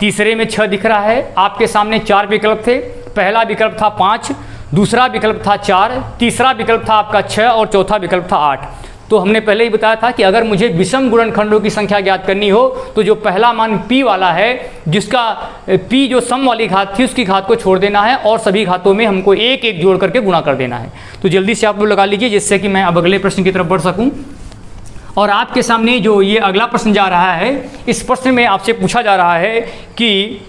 तीसरे में 6 दिख रहा है। आपके सामने 4 विकल्प थे। पहला विकल्प था 5, दूसरा विकल्प था 4, तीसरा विकल्प था आपका 6 और चौथा विकल्प था 8। तो हमने पहले ही बताया था कि अगर मुझे विषम गुणनखंडों की संख्या ज्ञात करनी हो तो जो पहला मान p वाला है, जिसका p जो सम वाली घात थी उसकी घात को छोड़ देना है और सभी घातों में हमको एक एक जोड़ करके गुणा कर देना है। तो जल्दी से आप लोग लगा लीजिए, जिससे कि मैं अब अगले प्रश्न की तरफ बढ़ सकूं। और आपके सामने जो ये अगला प्रश्न जा रहा है, इस प्रश्न में आपसे पूछा जा रहा है कि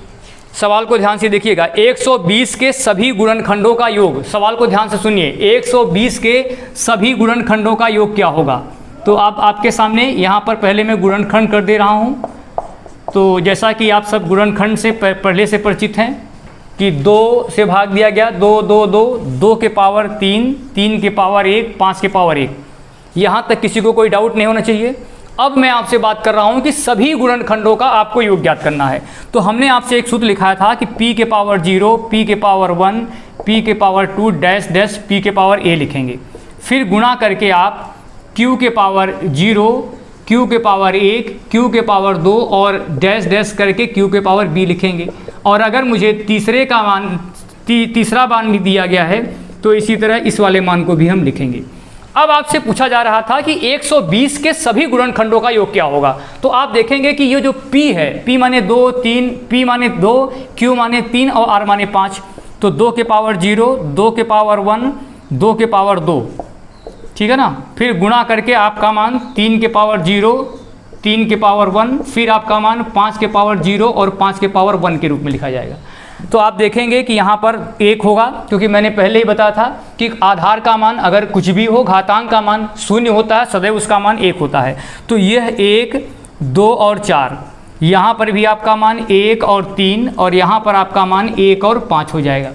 सवाल को ध्यान से देखिएगा, 120 के सभी गुणनखंडों का योग, सवाल को ध्यान से सुनिए, 120 के सभी गुणनखंडों का योग क्या होगा? तो अब आपके सामने यहाँ पर पहले मैं गुणनखंड कर दे रहा हूँ। तो जैसा कि आप सब गुणनखंड से पहले से परिचित हैं कि 2 से भाग दिया गया, 2 2 2, 2 के पावर 3, 3 के पावर 1, 5 के पावर 1। यहाँ तक किसी को कोई डाउट नहीं होना चाहिए। अब मैं आपसे बात कर रहा हूँ कि सभी गुणनखंडों का आपको योग ज्ञात करना है। तो हमने आपसे एक सूत्र लिखाया था कि p के पावर 0, p के पावर 1, p के पावर 2 डैश डैश p के पावर a लिखेंगे। फिर गुणा करके आप q के पावर 0, q के पावर 1, q के पावर 2 और डैश डैश करके q के पावर b लिखेंगे। और अगर मुझे तीसरा मान भी दिया गया है तो इसी तरह इस वाले मान को भी हम लिखेंगे। अब आपसे पूछा जा रहा था कि 120 के सभी गुणनखंडों का योग क्या होगा? तो आप देखेंगे कि ये जो p है, p माने 2, 3, p माने 2, q माने 3 और r माने 5। तो 2 के पावर 0, 2 के पावर 1, 2 के पावर 2, ठीक है ना। फिर गुणा करके आपका मान 3 के पावर 0, 3 के पावर 1, फिर आपका मान 5 के पावर 0 और 5 के पावर 1 के रूप में लिखा जाएगा। तो आप देखेंगे कि यहाँ पर 1 होगा, क्योंकि मैंने पहले ही बताया था कि आधार का मान अगर कुछ भी हो, घातांक का मान 0 होता है, सदैव उसका मान 1 होता है। तो यह 1, 2 और 4, यहाँ पर भी आपका मान 1 और 3 और यहाँ पर आपका मान 1 और 5 हो जाएगा।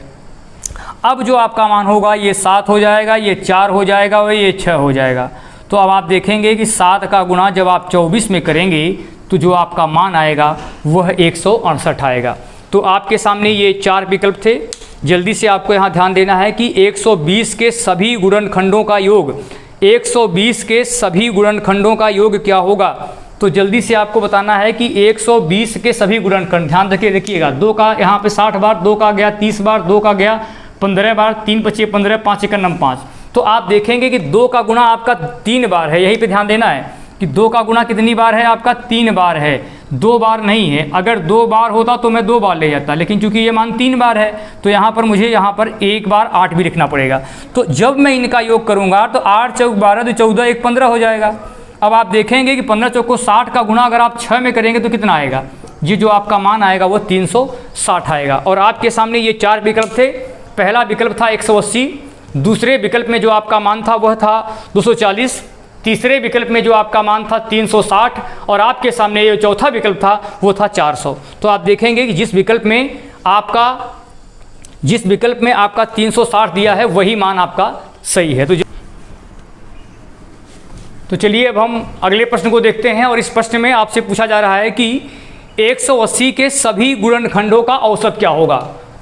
अब जो आपका मान होगा ये 7 हो जाएगा, ये 4 हो जाएगा और ये 6 हो जाएगा। तो अब आप देखेंगे कि 7 का गुणा जब आप 24 में करेंगे तो जो आपका मान आएगा वह 168 आएगा। तो आपके सामने ये 4 विकल्प थे। जल्दी से आपको यहाँ ध्यान देना है कि 120 के सभी गुणनखंडों का योग, 120 के सभी गुणनखंडों का योग क्या होगा? तो जल्दी से आपको बताना है कि 120 के सभी गुणनखंड, ध्यान रखिए, देखिएगा 2 का यहाँ पे 60 बार, 2 का गया 30 बार, 2 का गया 15 बार, 3 पच्चे 15, 5 एकम 5। तो आप देखेंगे कि 2 का गुणा आपका 3 बार है। यहीं पे ध्यान देना है कि 2 का गुणा कितनी बार है आपका? 3 बार है, 2 बार नहीं है। अगर 2 बार होता तो मैं 2 बार ले जाता, लेकिन चूंकि ये मान 3 बार है तो यहाँ पर मुझे यहाँ पर 1 बार 8 भी लिखना पड़ेगा। तो जब मैं इनका योग करूँगा तो 8 चौक 12, तो 14, 1 15 हो जाएगा। अब आप देखेंगे कि 15 चौक को 60 का गुणा अगर आप 6 में करेंगे तो कितना आएगा? ये जो आपका मान आएगा वो 360 आएगा। और आपके सामने ये 4 विकल्प थे। पहला विकल्प था 180, दूसरे विकल्प में जो आपका मान था वह था 240, तीसरे विकल्प में जो आपका मान था 360 और आपके सामने ये चौथा विकल्प था वो था 400। तो आप देखेंगे कि जिस विकल्प में आपका 360 दिया है वही मान आपका सही है। तो चलिए अब हम अगले प्रश्न को देखते हैं। और इस प्रश्न में आपसे पूछा जा रहा है कि 180 के सभी गुणनखंडों का औसत क्या होगा?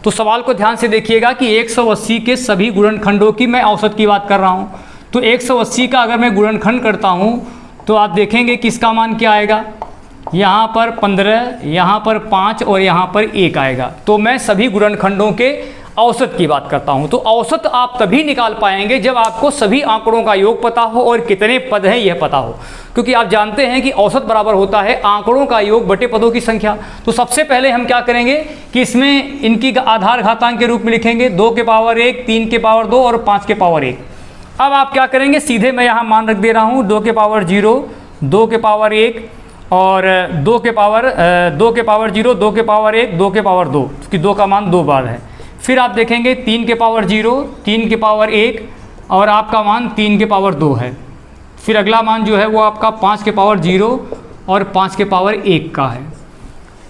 तो सवाल को ध्यान से देखिएगा कि 180 के सभी गुणनखंडों की मैं औसत की बात कर रहा हूँ। तो 180 का अगर मैं गुणनखंड करता हूँ तो आप देखेंगे कि इसका मान क्या आएगा? यहाँ पर 15, यहाँ पर 5 और यहाँ पर 1 आएगा। तो मैं सभी गुणनखंडों के औसत की बात करता हूँ। तो औसत आप तभी निकाल पाएंगे जब आपको सभी आंकड़ों का योग पता हो और कितने पद हैं यह पता हो, क्योंकि आप जानते हैं कि औसत बराबर होता है आंकड़ों का योग बटे पदों की संख्या। तो सबसे पहले हम क्या करेंगे कि इसमें इनकी आधार घातांक के रूप में लिखेंगे 2 के पावर 1, 3 के पावर 2 और 5 के पावर 1। अब आप क्या करेंगे, सीधे मैं यहाँ मान रख दे रहा हूँ 2 के पावर 0, 2 के पावर 1 और 2 के पावर 0, 2 के पावर 1, 2 के पावर 2, क्योंकि 2 का मान 2 बार है। फिर आप देखेंगे 3 के पावर 0, 3 के पावर 1 और आपका मान 3 के पावर 2 है। फिर अगला मान जो है वो आपका 5 के पावर 0 और 5 के पावर 1 का है।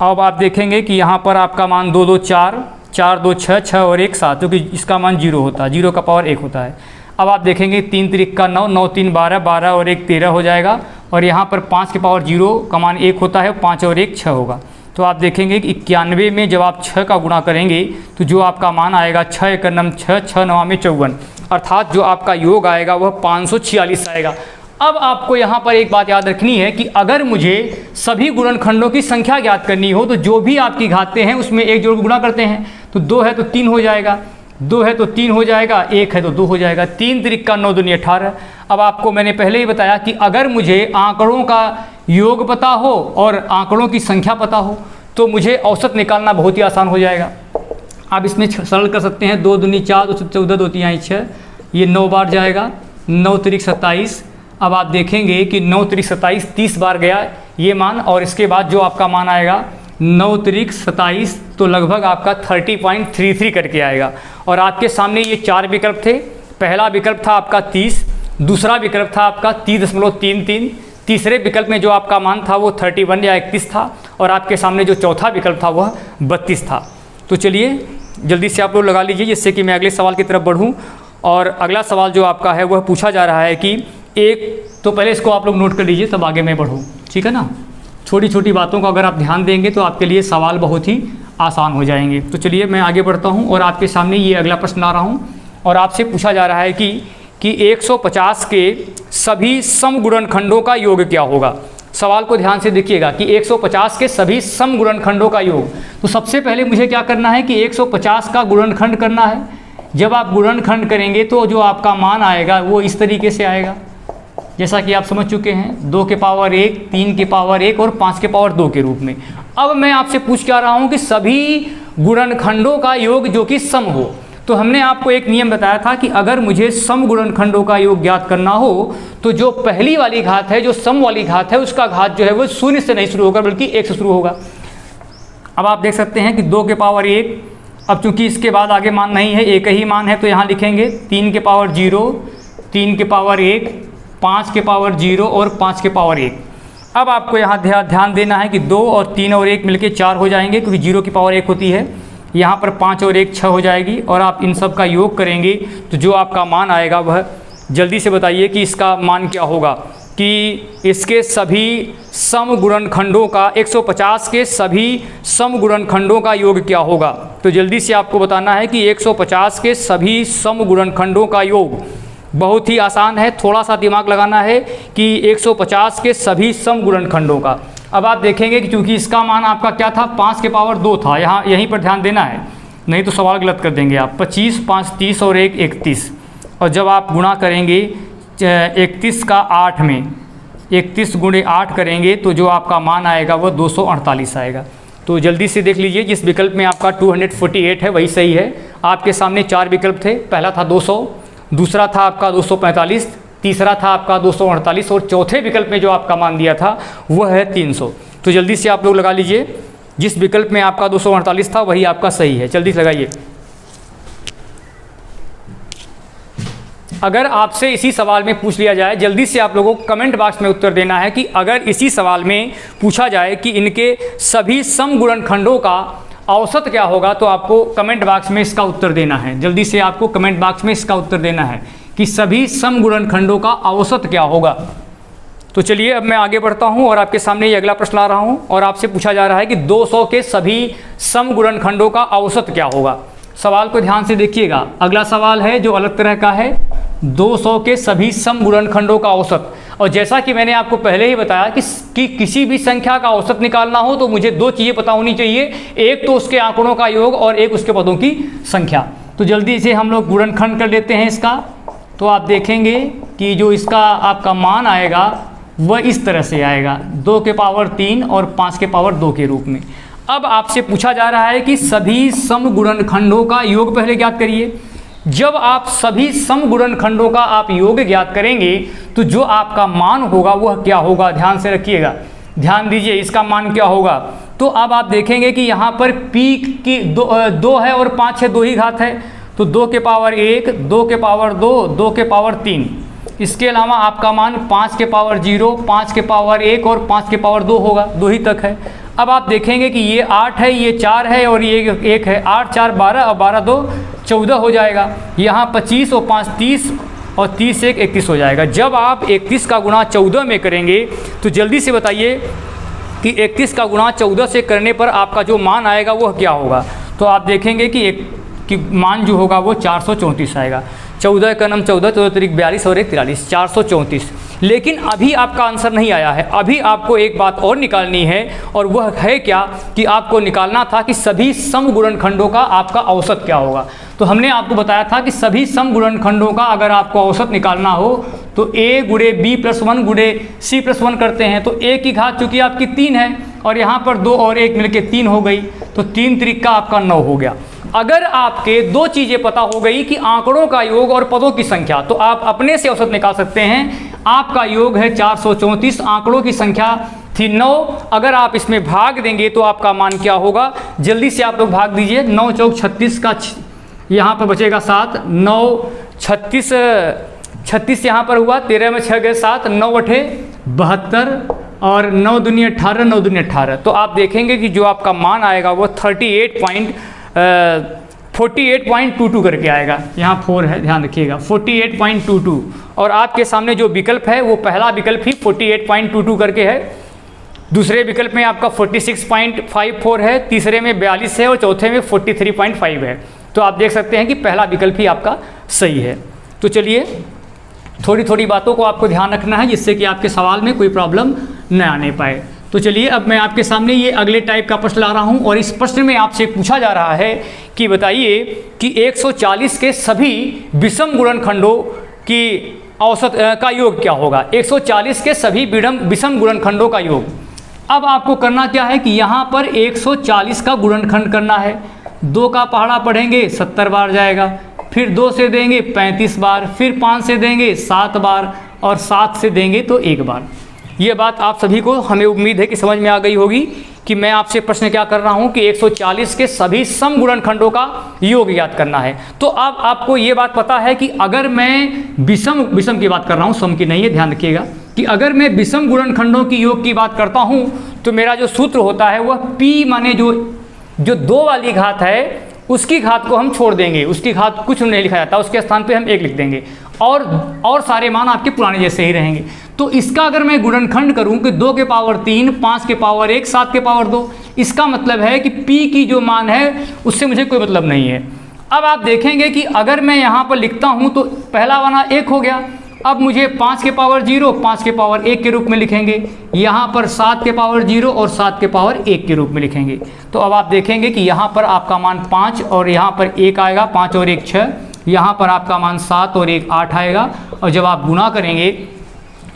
अब आप देखेंगे कि यहाँ पर आपका मान 2 2 4, 4 2 6, 6 और 1 7, क्योंकि इसका मान 0 होता है, 0 का पावर 1 होता है। अब आप देखेंगे 3 त्रिक का 9, 9 3 12, 12 और 1 13 हो जाएगा। और यहाँ पर 5 के पावर 0 का मान 1 होता है, 5 और 1 6 होगा। तो आप देखेंगे कि 91 में जब आप 6 का गुणा करेंगे तो जो आपका मान आएगा 6 एक नम 6, 6 9 में 54, अर्थात जो आपका योग आएगा वह 546 आएगा। अब आपको यहाँ पर एक बात याद रखनी है कि अगर मुझे सभी गुणनखंडों की संख्या ज्ञात करनी हो तो जो भी आपकी घातें हैं उसमें एक जोड़ गुणा करते हैं, तो 2 है तो 3 हो जाएगा, 2 है तो 3 हो जाएगा, 1 है तो 2 हो जाएगा, 3 त्रिक 9 दूनी 18। अब आपको मैंने पहले ही बताया कि अगर मुझे आंकड़ों का योग पता हो और आंकड़ों की संख्या पता हो तो मुझे औसत निकालना बहुत ही आसान हो जाएगा। आप इसमें सरल कर सकते हैं, 2 दूनी 4, 2 14, 2 3 6, ये 9 बार जाएगा, 9 त्रिक 27। अब आप देखेंगे कि 9 त्रिक 27 30 बार गया ये मान, और इसके बाद जो आपका मान आएगा 9 त्रिक 27 तो लगभग आपका 30.33 करके आएगा। और आपके सामने ये 4 विकल्प थे। पहला विकल्प था आपका 30, दूसरा विकल्प था आपका 30.33, तीसरे विकल्प में जो आपका मान था वो 31 या 31 था, और आपके सामने जो चौथा विकल्प था वह 32 था। तो चलिए जल्दी से आप लोग लगा लीजिए जिससे कि मैं अगले सवाल की तरफ बढ़ूँ। और अगला सवाल जो आपका है वह पूछा जा रहा है कि तो पहले इसको आप लोग नोट कर लीजिए तब आगे मैं बढ़ूँ, ठीक है ना। छोटी छोटी बातों का अगर आप ध्यान देंगे तो आपके लिए सवाल बहुत ही आसान हो जाएंगे। तो चलिए मैं आगे बढ़ता हूँ और आपके सामने ये अगला प्रश्न ला रहा हूँ, और आपसे पूछा जा रहा है कि 150 के सभी सम गुणनखंडों का योग क्या होगा। सवाल को ध्यान से देखिएगा कि 150 के सभी सम गुणनखंडों का योग। तो सबसे पहले मुझे क्या करना है कि 150 का गुणनखंड करना है। जब आप गुणनखंड करेंगे तो जो आपका मान आएगा वो इस तरीके से आएगा, जैसा कि आप समझ चुके हैं, 2 के पावर 1, 3 के पावर 1 और 5 के पावर 2 के रूप में। अब मैं आपसे पूछ क्या रहा हूँ कि सभी गुणनखंडों का योग जो कि सम हो। तो हमने आपको एक नियम बताया था कि अगर मुझे सम गुणनखंडों का योग ज्ञात करना हो तो जो पहली वाली घात है, जो सम वाली घात है, उसका घात जो है वो 0 से नहीं शुरू होगा बल्कि 1 से शुरू होगा। अब आप देख सकते हैं कि 2 के पावर 1, अब चूंकि इसके बाद आगे मान नहीं है, एक ही मान है तो यहाँ लिखेंगे 3 के पावर 0, 3 के पावर 1, 5 के पावर 0 और 5 के पावर 1। अब आपको यहाँ ध्यान देना है कि 2 और 3 और 1 मिलके 4 हो जाएंगे, क्योंकि 0 की पावर 1 होती है। यहाँ पर 5 और 1 6 हो जाएगी, और आप इन सब का योग करेंगे तो जो आपका मान आएगा वह, जल्दी से बताइए कि इसका मान क्या होगा, कि इसके सभी सम गुणनखंडों का, 150 के सभी सम गुणनखंडों का योग क्या होगा। तो जल्दी से आपको बताना है कि 150 के सभी सम गुणनखंडों का योग बहुत ही आसान है। थोड़ा सा दिमाग लगाना है कि 150 के सभी सम गुणनखंडों का। अब आप देखेंगे कि चूंकि इसका मान आपका क्या था, 5 के पावर 2 था, यहाँ यहीं पर ध्यान देना है, नहीं तो सवाल गलत कर देंगे आप। 25, 5 30 और 1 31, और जब आप गुणा करेंगे 31 का 8 में, 31 गुणे 8 करेंगे तो जो आपका मान आएगा वह 248 आएगा। तो जल्दी से देख लीजिए, जिस विकल्प में आपका 248 है वही सही है। आपके सामने 4 विकल्प थे, पहला था 200, दूसरा था आपका 245, तीसरा था आपका 248, और चौथे विकल्प में जो आपका मान दिया था वह है 300। तो जल्दी से आप लोग लगा लीजिए, जिस विकल्प में आपका 248 था वही आपका सही है। जल्दी से लगाइए। अगर आपसे इसी सवाल में पूछ लिया जाए, जल्दी से आप लोगों को कमेंट बॉक्स में उत्तर देना है कि अगर इसी सवाल में पूछा जाए कि इनके सभी सम गुणनखंडों का औसत क्या होगा, तो आपको कमेंट बॉक्स में इसका उत्तर देना है। जल्दी से आपको कमेंट बॉक्स में इसका उत्तर देना है कि सभी सम गुणनखंडों का औसत क्या होगा। तो चलिए अब मैं आगे बढ़ता हूं और आपके सामने ये अगला प्रश्न ला रहा हूं, और आपसे पूछा जा रहा है कि 200 के सभी सम गुणनखंडों का औसत क्या होगा। सवाल को ध्यान से देखिएगा। अगला सवाल है जो अलग तरह का है, 200 के सभी सम गुणनखंडों का औसत। और जैसा कि मैंने आपको पहले ही बताया कि किसी भी संख्या का औसत निकालना हो तो मुझे 2 चीज़ें पता होनी चाहिए, एक तो उसके आंकड़ों का योग और एक उसके पदों की संख्या। तो जल्दी से हम लोग गुणनखंड कर लेते हैं इसका। तो आप देखेंगे कि जो इसका आपका मान आएगा वह इस तरह से आएगा, 2 के पावर 3 और 5 के पावर 2 के रूप में। अब आपसे पूछा जा रहा है कि सभी सम गुणनखंडों का योग पहले ज्ञात करिए। जब आप सभी सम गुणनखंडों का आप योग ज्ञात करेंगे तो जो आपका मान होगा वह क्या होगा, ध्यान से रखिएगा, ध्यान दीजिए इसका मान क्या होगा। तो अब आप देखेंगे कि यहाँ पर पी की 2 है और 5 है, 2 ही घात है, तो 2 के पावर 1, 2 के पावर 2, 2 के पावर 3। इसके अलावा आपका मान 5 के पावर 0, 5 के पावर 1 और 5 के पावर 2 होगा, 2 ही तक है। अब आप देखेंगे कि ये 8 है, ये 4 है और ये 1 है, 8 4 12 और 12 2 14 हो जाएगा। यहाँ 25 और 5 30 और 30 एक 31 हो जाएगा। जब आप 31 का गुणा 14 में करेंगे तो जल्दी से बताइए कि 31 का गुणा 14 से करने पर आपका जो मान आएगा वह क्या होगा। तो आप देखेंगे कि मान जो होगा वो 434 आएगा। 14 का नम 14, 14 तरीक 42 और 1 43, 434। लेकिन अभी आपका आंसर नहीं आया है। अभी आपको एक बात और निकालनी है, और वह है क्या कि आपको निकालना था कि सभी सम गुणनखंडों का आपका औसत क्या होगा। तो हमने आपको बताया था कि सभी सम गुणनखंडों का अगर आपको औसत निकालना हो तो a गुणे b प्लस 1 गुणे c प्लस 1 करते हैं। तो a की घात चूँकि आपकी 3 है और यहाँ पर 2 और 1 मिलके 3 हो गई, तो 3 त्रिक आपका 9 हो गया। अगर आपके दो चीज़ें पता हो गई कि आंकड़ों का योग और पदों की संख्या, तो आप अपने से औसत निकाल सकते हैं। आपका योग है 434, आंकड़ों की संख्या थी 9। अगर आप इसमें भाग देंगे तो आपका मान क्या होगा, जल्दी से आप लोग भाग दीजिए। 9 चौक 36 का यहाँ पर बचेगा 7, 9 36 36 यहाँ पर हुआ, 13 में 6 गए 7, 9 अठे 72 और 9 दूनी 18, 9 दूनी 18। तो आप देखेंगे कि जो आपका मान आएगा वो 48.22 करके आएगा। यहाँ 4 है, ध्यान रखिएगा, 48.22। और आपके सामने जो विकल्प है वो पहला विकल्प ही 48.22 करके है, दूसरे विकल्प में आपका 46.54 है, तीसरे में 42 है और चौथे में 43.5 है। तो आप देख सकते हैं कि पहला विकल्प ही आपका सही है। तो चलिए, थोड़ी थोड़ी बातों को आपको ध्यान रखना है जिससे कि आपके सवाल में कोई प्रॉब्लम न आने पाए। तो चलिए, अब मैं आपके सामने ये अगले टाइप का प्रश्न ला रहा हूँ, और इस प्रश्न में आपसे पूछा जा रहा है कि बताइए कि 140 के सभी विषम गुणनखंडों की औसत का योग क्या होगा। 140 के सभी विषम गुणनखंडों का योग। अब आपको करना क्या है कि यहाँ पर 140 का गुणनखंड करना है। 2 का पहाड़ा पढ़ेंगे 70 बार जाएगा, फिर 2 से देंगे 35 बार, फिर 5 से देंगे 7 बार और 7 से देंगे तो 1 बार। ये बात आप सभी को, हमें उम्मीद है कि समझ में आ गई होगी कि मैं आपसे प्रश्न क्या कर रहा हूँ कि 140 के सभी सम गुणनखंडों का योग याद करना है। तो अब आपको ये बात पता है कि अगर मैं विषम की बात कर रहा हूँ, सम की नहीं है, ध्यान रखिएगा कि अगर मैं विषम गुणनखंडों की योग की बात करता हूँ तो मेरा जो सूत्र होता है वह p माने जो 2 वाली घात है उसकी घात को हम छोड़ देंगे, उसकी घात कुछ नहीं लिखा जाता, उसके स्थान पे हम 1 लिख देंगे और सारे मान आपके पुराने जैसे ही रहेंगे। तो इसका अगर मैं गुणनखंड करूं कि 2 के पावर 3, 5 के पावर 1, 7 के पावर 2, इसका मतलब है कि p की जो मान है उससे मुझे कोई मतलब नहीं है। अब आप देखेंगे कि अगर मैं यहाँ पर लिखता हूँ तो पहला वाला 1 हो गया। अब मुझे 5 के पावर 0, 5 के पावर 1 के रूप में लिखेंगे, यहाँ पर 7 के पावर 0 और 7 के पावर 1 के रूप में लिखेंगे। तो अब आप देखेंगे कि यहाँ पर आपका मान 5 और यहाँ पर 1 आएगा, 5 और 1 6, यहाँ पर आपका मान 7 और 1 8 आएगा। और जब आप गुणा करेंगे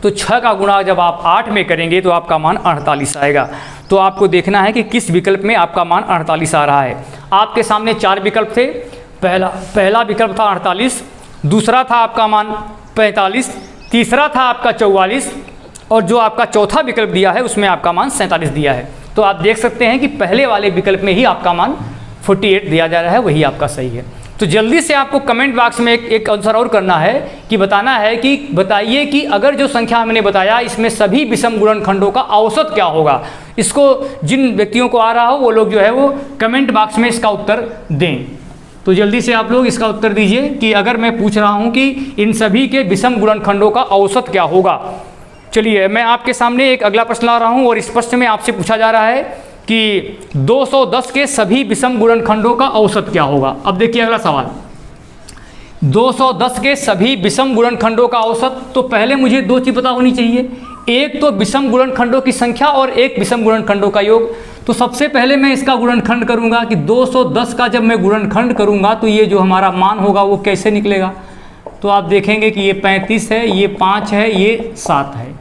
तो 6 का गुणा जब आप 8 में करेंगे तो आपका मान 48 आएगा। तो आपको देखना है कि किस विकल्प में आपका मान 48 आ रहा है। आपके सामने 4 विकल्प थे। पहला विकल्प था 48, दूसरा था आपका मान 45, तीसरा था आपका 44 और जो आपका चौथा विकल्प दिया है उसमें आपका मान 47 दिया है। तो आप देख सकते हैं कि पहले वाले विकल्प में ही आपका मान 48 दिया जा रहा है, वही आपका सही है। तो जल्दी से आपको कमेंट बॉक्स में एक आंसर और करना है कि बताना है कि बताइए कि अगर जो संख्या हमने बताया इसमें सभी विषम गुणनखंडों का औसत क्या होगा। इसको जिन व्यक्तियों को आ रहा हो वो लोग जो है वो कमेंट बॉक्स में इसका उत्तर दें। तो जल्दी से आप लोग इसका उत्तर दीजिए कि अगर मैं पूछ रहा हूं कि इन सभी के विषम गुणनखंडों का औसत क्या होगा। चलिए, मैं आपके सामने एक अगला प्रश्न ला रहा हूं और इस प्रश्न में आपसे पूछा जा रहा है कि 210 के सभी विषम गुणनखंडों का औसत क्या होगा। अब देखिए अगला सवाल, 210 के सभी विषम गुणनखंडों का औसत। तो पहले मुझे 2 चीज़ पता होनी चाहिए, एक तो विषम गुणनखंडों की संख्या और एक विषम गुणनखंडों का योग। तो सबसे पहले मैं इसका गुणनखंड करूंगा कि 210 का जब मैं गुणनखंड करूंगा तो ये जो हमारा मान होगा वो कैसे निकलेगा। तो आप देखेंगे कि ये 35 है, ये 5 है, ये 7 है,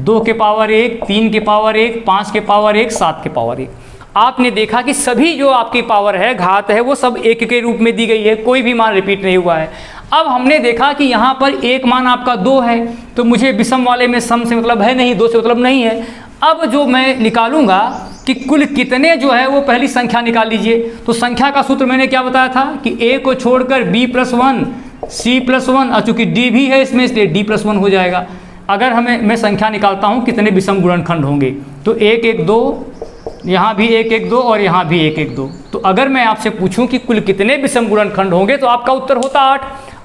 2 के पावर 1, 3 के पावर 1, 5 के पावर 1, 7 के पावर 1। आपने देखा कि सभी जो आपकी पावर है, घात है, वो सब 1 के रूप में दी गई है, कोई भी मान रिपीट नहीं हुआ है। अब हमने देखा कि यहाँ पर एक मान आपका 2 है, तो मुझे विषम वाले में सम से मतलब है नहीं, 2 से मतलब नहीं है। अब जो मैं निकालूंगा कि कुल कितने जो है वो पहली संख्या निकाल लीजिए। तो संख्या का सूत्र मैंने क्या बताया था कि a को छोड़कर b+1, c+1, और चूंकि d भी है इसमें इसलिए d+1 हो जाएगा। अगर मैं संख्या निकालता हूँ कितने विषम गुणनखंड होंगे तो 1 1 2, यहाँ भी 1 1 2 और यहाँ भी 1 1 2। तो अगर मैं आपसे पूछूं कि कुल कितने विषम गुणनखंड होंगे तो आपका उत्तर होता 8।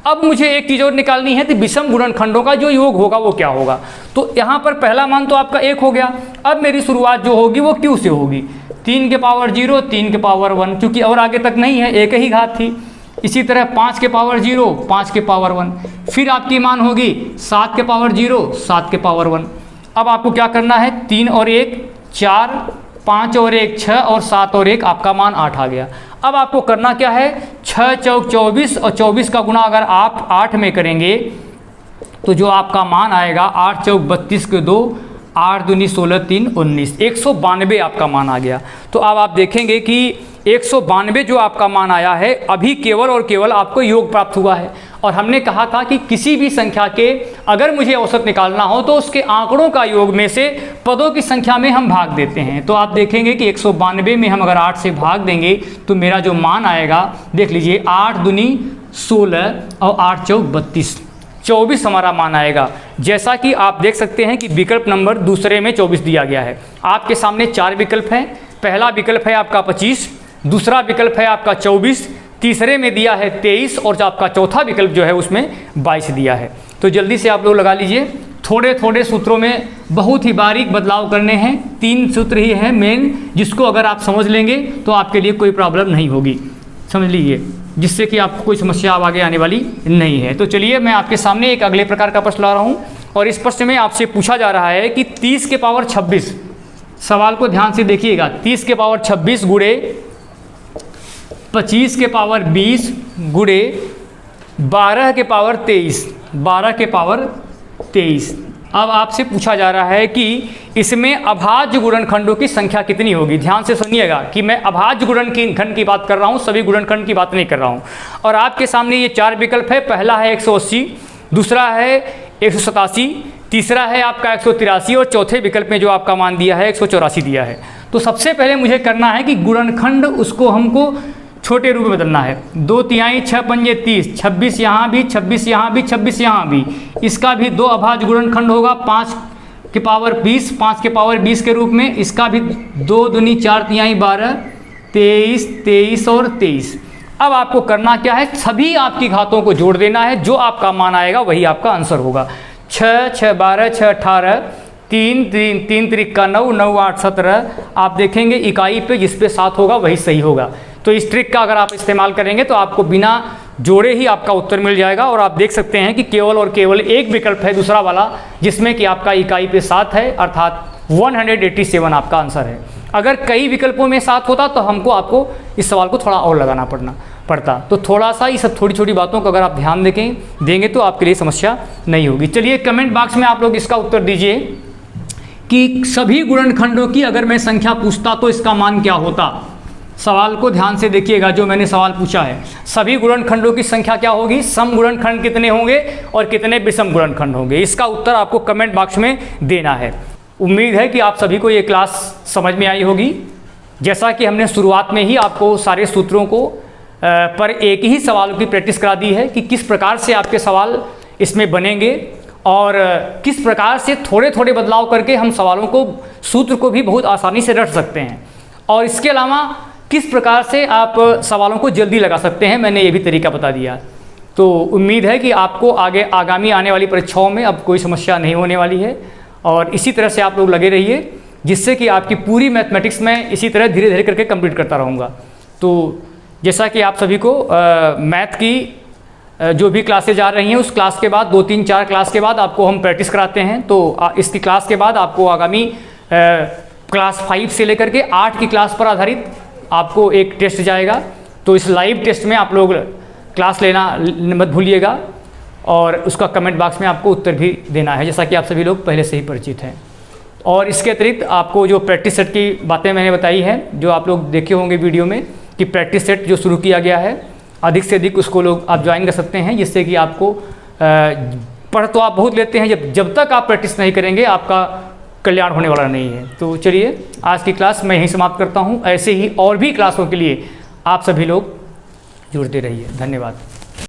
अब मुझे एक चीज़ और निकालनी है कि विषम गुणनखंडों का जो योग होगा वो क्या होगा। तो यहाँ पर पहला मान तो आपका 1 हो गया। अब मेरी शुरुआत जो होगी वो Q से होगी, 3 के पावर 0, 3 के पावर 1, क्योंकि और आगे तक नहीं है, एक ही घात थी। इसी तरह 5 के पावर 0, 5 के पावर 1, फिर आपकी मान होगी 7 के पावर 0, 7 के पावर 1। अब आपको क्या करना है, 3 और 1 4, 5 और 1 6 और 7 और 1 आपका मान 8 आ गया। अब आपको करना क्या है, 6 चौक 24 और 24 का गुणा अगर आप 8 में करेंगे तो जो आपका मान आएगा 8 चौक 32 के 2, 8 दूनी 16 3 19, 192 आपका मान आ गया। तो अब आप देखेंगे कि 192 जो आपका मान आया है, अभी केवल और केवल आपको योग प्राप्त हुआ है। और हमने कहा था कि किसी भी संख्या के अगर मुझे औसत निकालना हो तो उसके आंकड़ों का योग में से पदों की संख्या में हम भाग देते हैं। तो आप देखेंगे कि 192 में हम अगर 8 से भाग देंगे तो मेरा जो मान आएगा, देख लीजिए, 8 दूनी 16 और 8 चौक 32, 24 हमारा मान आएगा। जैसा कि आप देख सकते हैं कि विकल्प नंबर दूसरे में 24 दिया गया है। आपके सामने 4 विकल्प हैं। पहला विकल्प है आपका 25, दूसरा विकल्प है आपका 24, तीसरे में दिया है 23 और जो आपका चौथा विकल्प जो है उसमें 22 दिया है। तो जल्दी से आप लोग लगा लीजिए। थोड़े थोड़े सूत्रों में बहुत ही बारीक बदलाव करने हैं। 3 सूत्र ही हैं मेन, जिसको अगर आप समझ लेंगे तो आपके लिए कोई प्रॉब्लम नहीं होगी, समझ लीजिए, जिससे कि आपको कोई समस्या आगे आने वाली नहीं है। तो चलिए मैं आपके सामने एक अगले प्रकार का प्रश्न ला रहा हूँ और इस प्रश्न में आपसे पूछा जा रहा है कि 30 के पावर 26, सवाल को ध्यान से देखिएगा, 30 के पावर 26 गुणे 25 के पावर 20 गुणे 12 के पावर 23, 12 के पावर 23। अब आपसे पूछा जा रहा है कि इसमें अभाज्य गुणनखंडों की संख्या कितनी होगी। ध्यान से सुनिएगा कि मैं अभाज्य गुणनखंड की बात कर रहा हूँ, सभी गुणनखंड की बात नहीं कर रहा हूँ। और आपके सामने ये 4 विकल्प है। पहला है 180, दूसरा है 187, तीसरा है आपका 183 और चौथे विकल्प में जो आपका मान दिया है 184 दिया है। तो सबसे पहले मुझे करना है कि गुणनखंड उसको हमको छोटे रूप में बदलना है। 2 तिहाई 6 पंजे 30, 26 यहाँ भी, 26 यहाँ भी, 26 यहाँ भी। इसका भी 2 अभाज्य गुणनखंड होगा, 5 के पावर 20, 5 के पावर 20 के रूप में। इसका भी 2 दूनी 4 तिहाई 12, 23, 23 और 23। अब आपको करना क्या है, सभी आपकी घातों को जोड़ देना है, जो आपका मान आएगा वही आपका आंसर होगा। 6 6 12, 6 18, 3 3 3 त्रिका 9, 9 8 17। आप देखेंगे इकाई पे जिस पे 7 होगा वही सही होगा। तो इस ट्रिक का अगर आप इस्तेमाल करेंगे तो आपको बिना जोड़े ही आपका उत्तर मिल जाएगा। और आप देख सकते हैं कि केवल और केवल एक विकल्प है दूसरा वाला, जिसमें कि आपका इकाई पे 7 है, अर्थात 187 आपका आंसर है। अगर कई विकल्पों में 7 होता तो हमको आपको इस सवाल को थोड़ा और लगाना पड़ता। तो थोड़ा सा ये सब छोटी छोटी बातों को अगर आप ध्यान देंगे तो आपके लिए समस्या नहीं होगी। चलिए कमेंट बॉक्स में आप लोग इसका उत्तर दीजिए कि सभी गुणनखंडों की अगर मैं संख्या पूछता तो इसका मान क्या होता। सवाल को ध्यान से देखिएगा, जो मैंने सवाल पूछा है, सभी गुणनखंडों की संख्या क्या होगी, सम गुणनखंड कितने होंगे और कितने विषम गुणनखंड होंगे। इसका उत्तर आपको कमेंट बॉक्स में देना है। उम्मीद है कि आप सभी को ये क्लास समझ में आई होगी। जैसा कि हमने शुरुआत में ही आपको सारे सूत्रों को पर एक ही सवाल की प्रैक्टिस करा दी है कि किस प्रकार से आपके सवाल इसमें बनेंगे और किस प्रकार से थोड़े थोड़े बदलाव करके हम सवालों को, सूत्र को भी बहुत आसानी से रट सकते हैं। और इसके अलावा किस प्रकार से आप सवालों को जल्दी लगा सकते हैं, मैंने ये भी तरीका बता दिया। तो उम्मीद है कि आपको आगामी आने वाली परीक्षाओं में अब कोई समस्या नहीं होने वाली है। और इसी तरह से आप लोग लगे रहिए, जिससे कि आपकी पूरी मैथमेटिक्स में इसी तरह धीरे धीरे करके कंप्लीट करता रहूँगा। तो जैसा कि आप सभी को मैथ की जो भी क्लासेज आ रही हैं, उस क्लास के बाद 2 3 4 क्लास के बाद आपको हम प्रैक्टिस कराते हैं। तो इसकी क्लास के बाद आपको आगामी क्लास 5 से लेकर के 8 की क्लास पर आधारित आपको एक टेस्ट जाएगा। तो इस लाइव टेस्ट में आप लोग क्लास लेना मत भूलिएगा और उसका कमेंट बॉक्स में आपको उत्तर भी देना है, जैसा कि आप सभी लोग पहले से ही परिचित हैं। और इसके अतिरिक्त आपको जो प्रैक्टिस सेट की बातें मैंने बताई हैं, जो आप लोग देखे होंगे वीडियो में कि प्रैक्टिस सेट जो शुरू किया गया है, अधिक से अधिक उसको लोग आप ज्वाइन कर सकते हैं, जिससे कि आपको पढ़ तो आप बहुत लेते हैं, जब तक आप प्रैक्टिस नहीं करेंगे आपका कल्याण होने वाला नहीं है। तो चलिए आज की क्लास मैं यहीं समाप्त करता हूँ। ऐसे ही और भी क्लासों के लिए आप सभी लोग जुड़ते रहिए। धन्यवाद।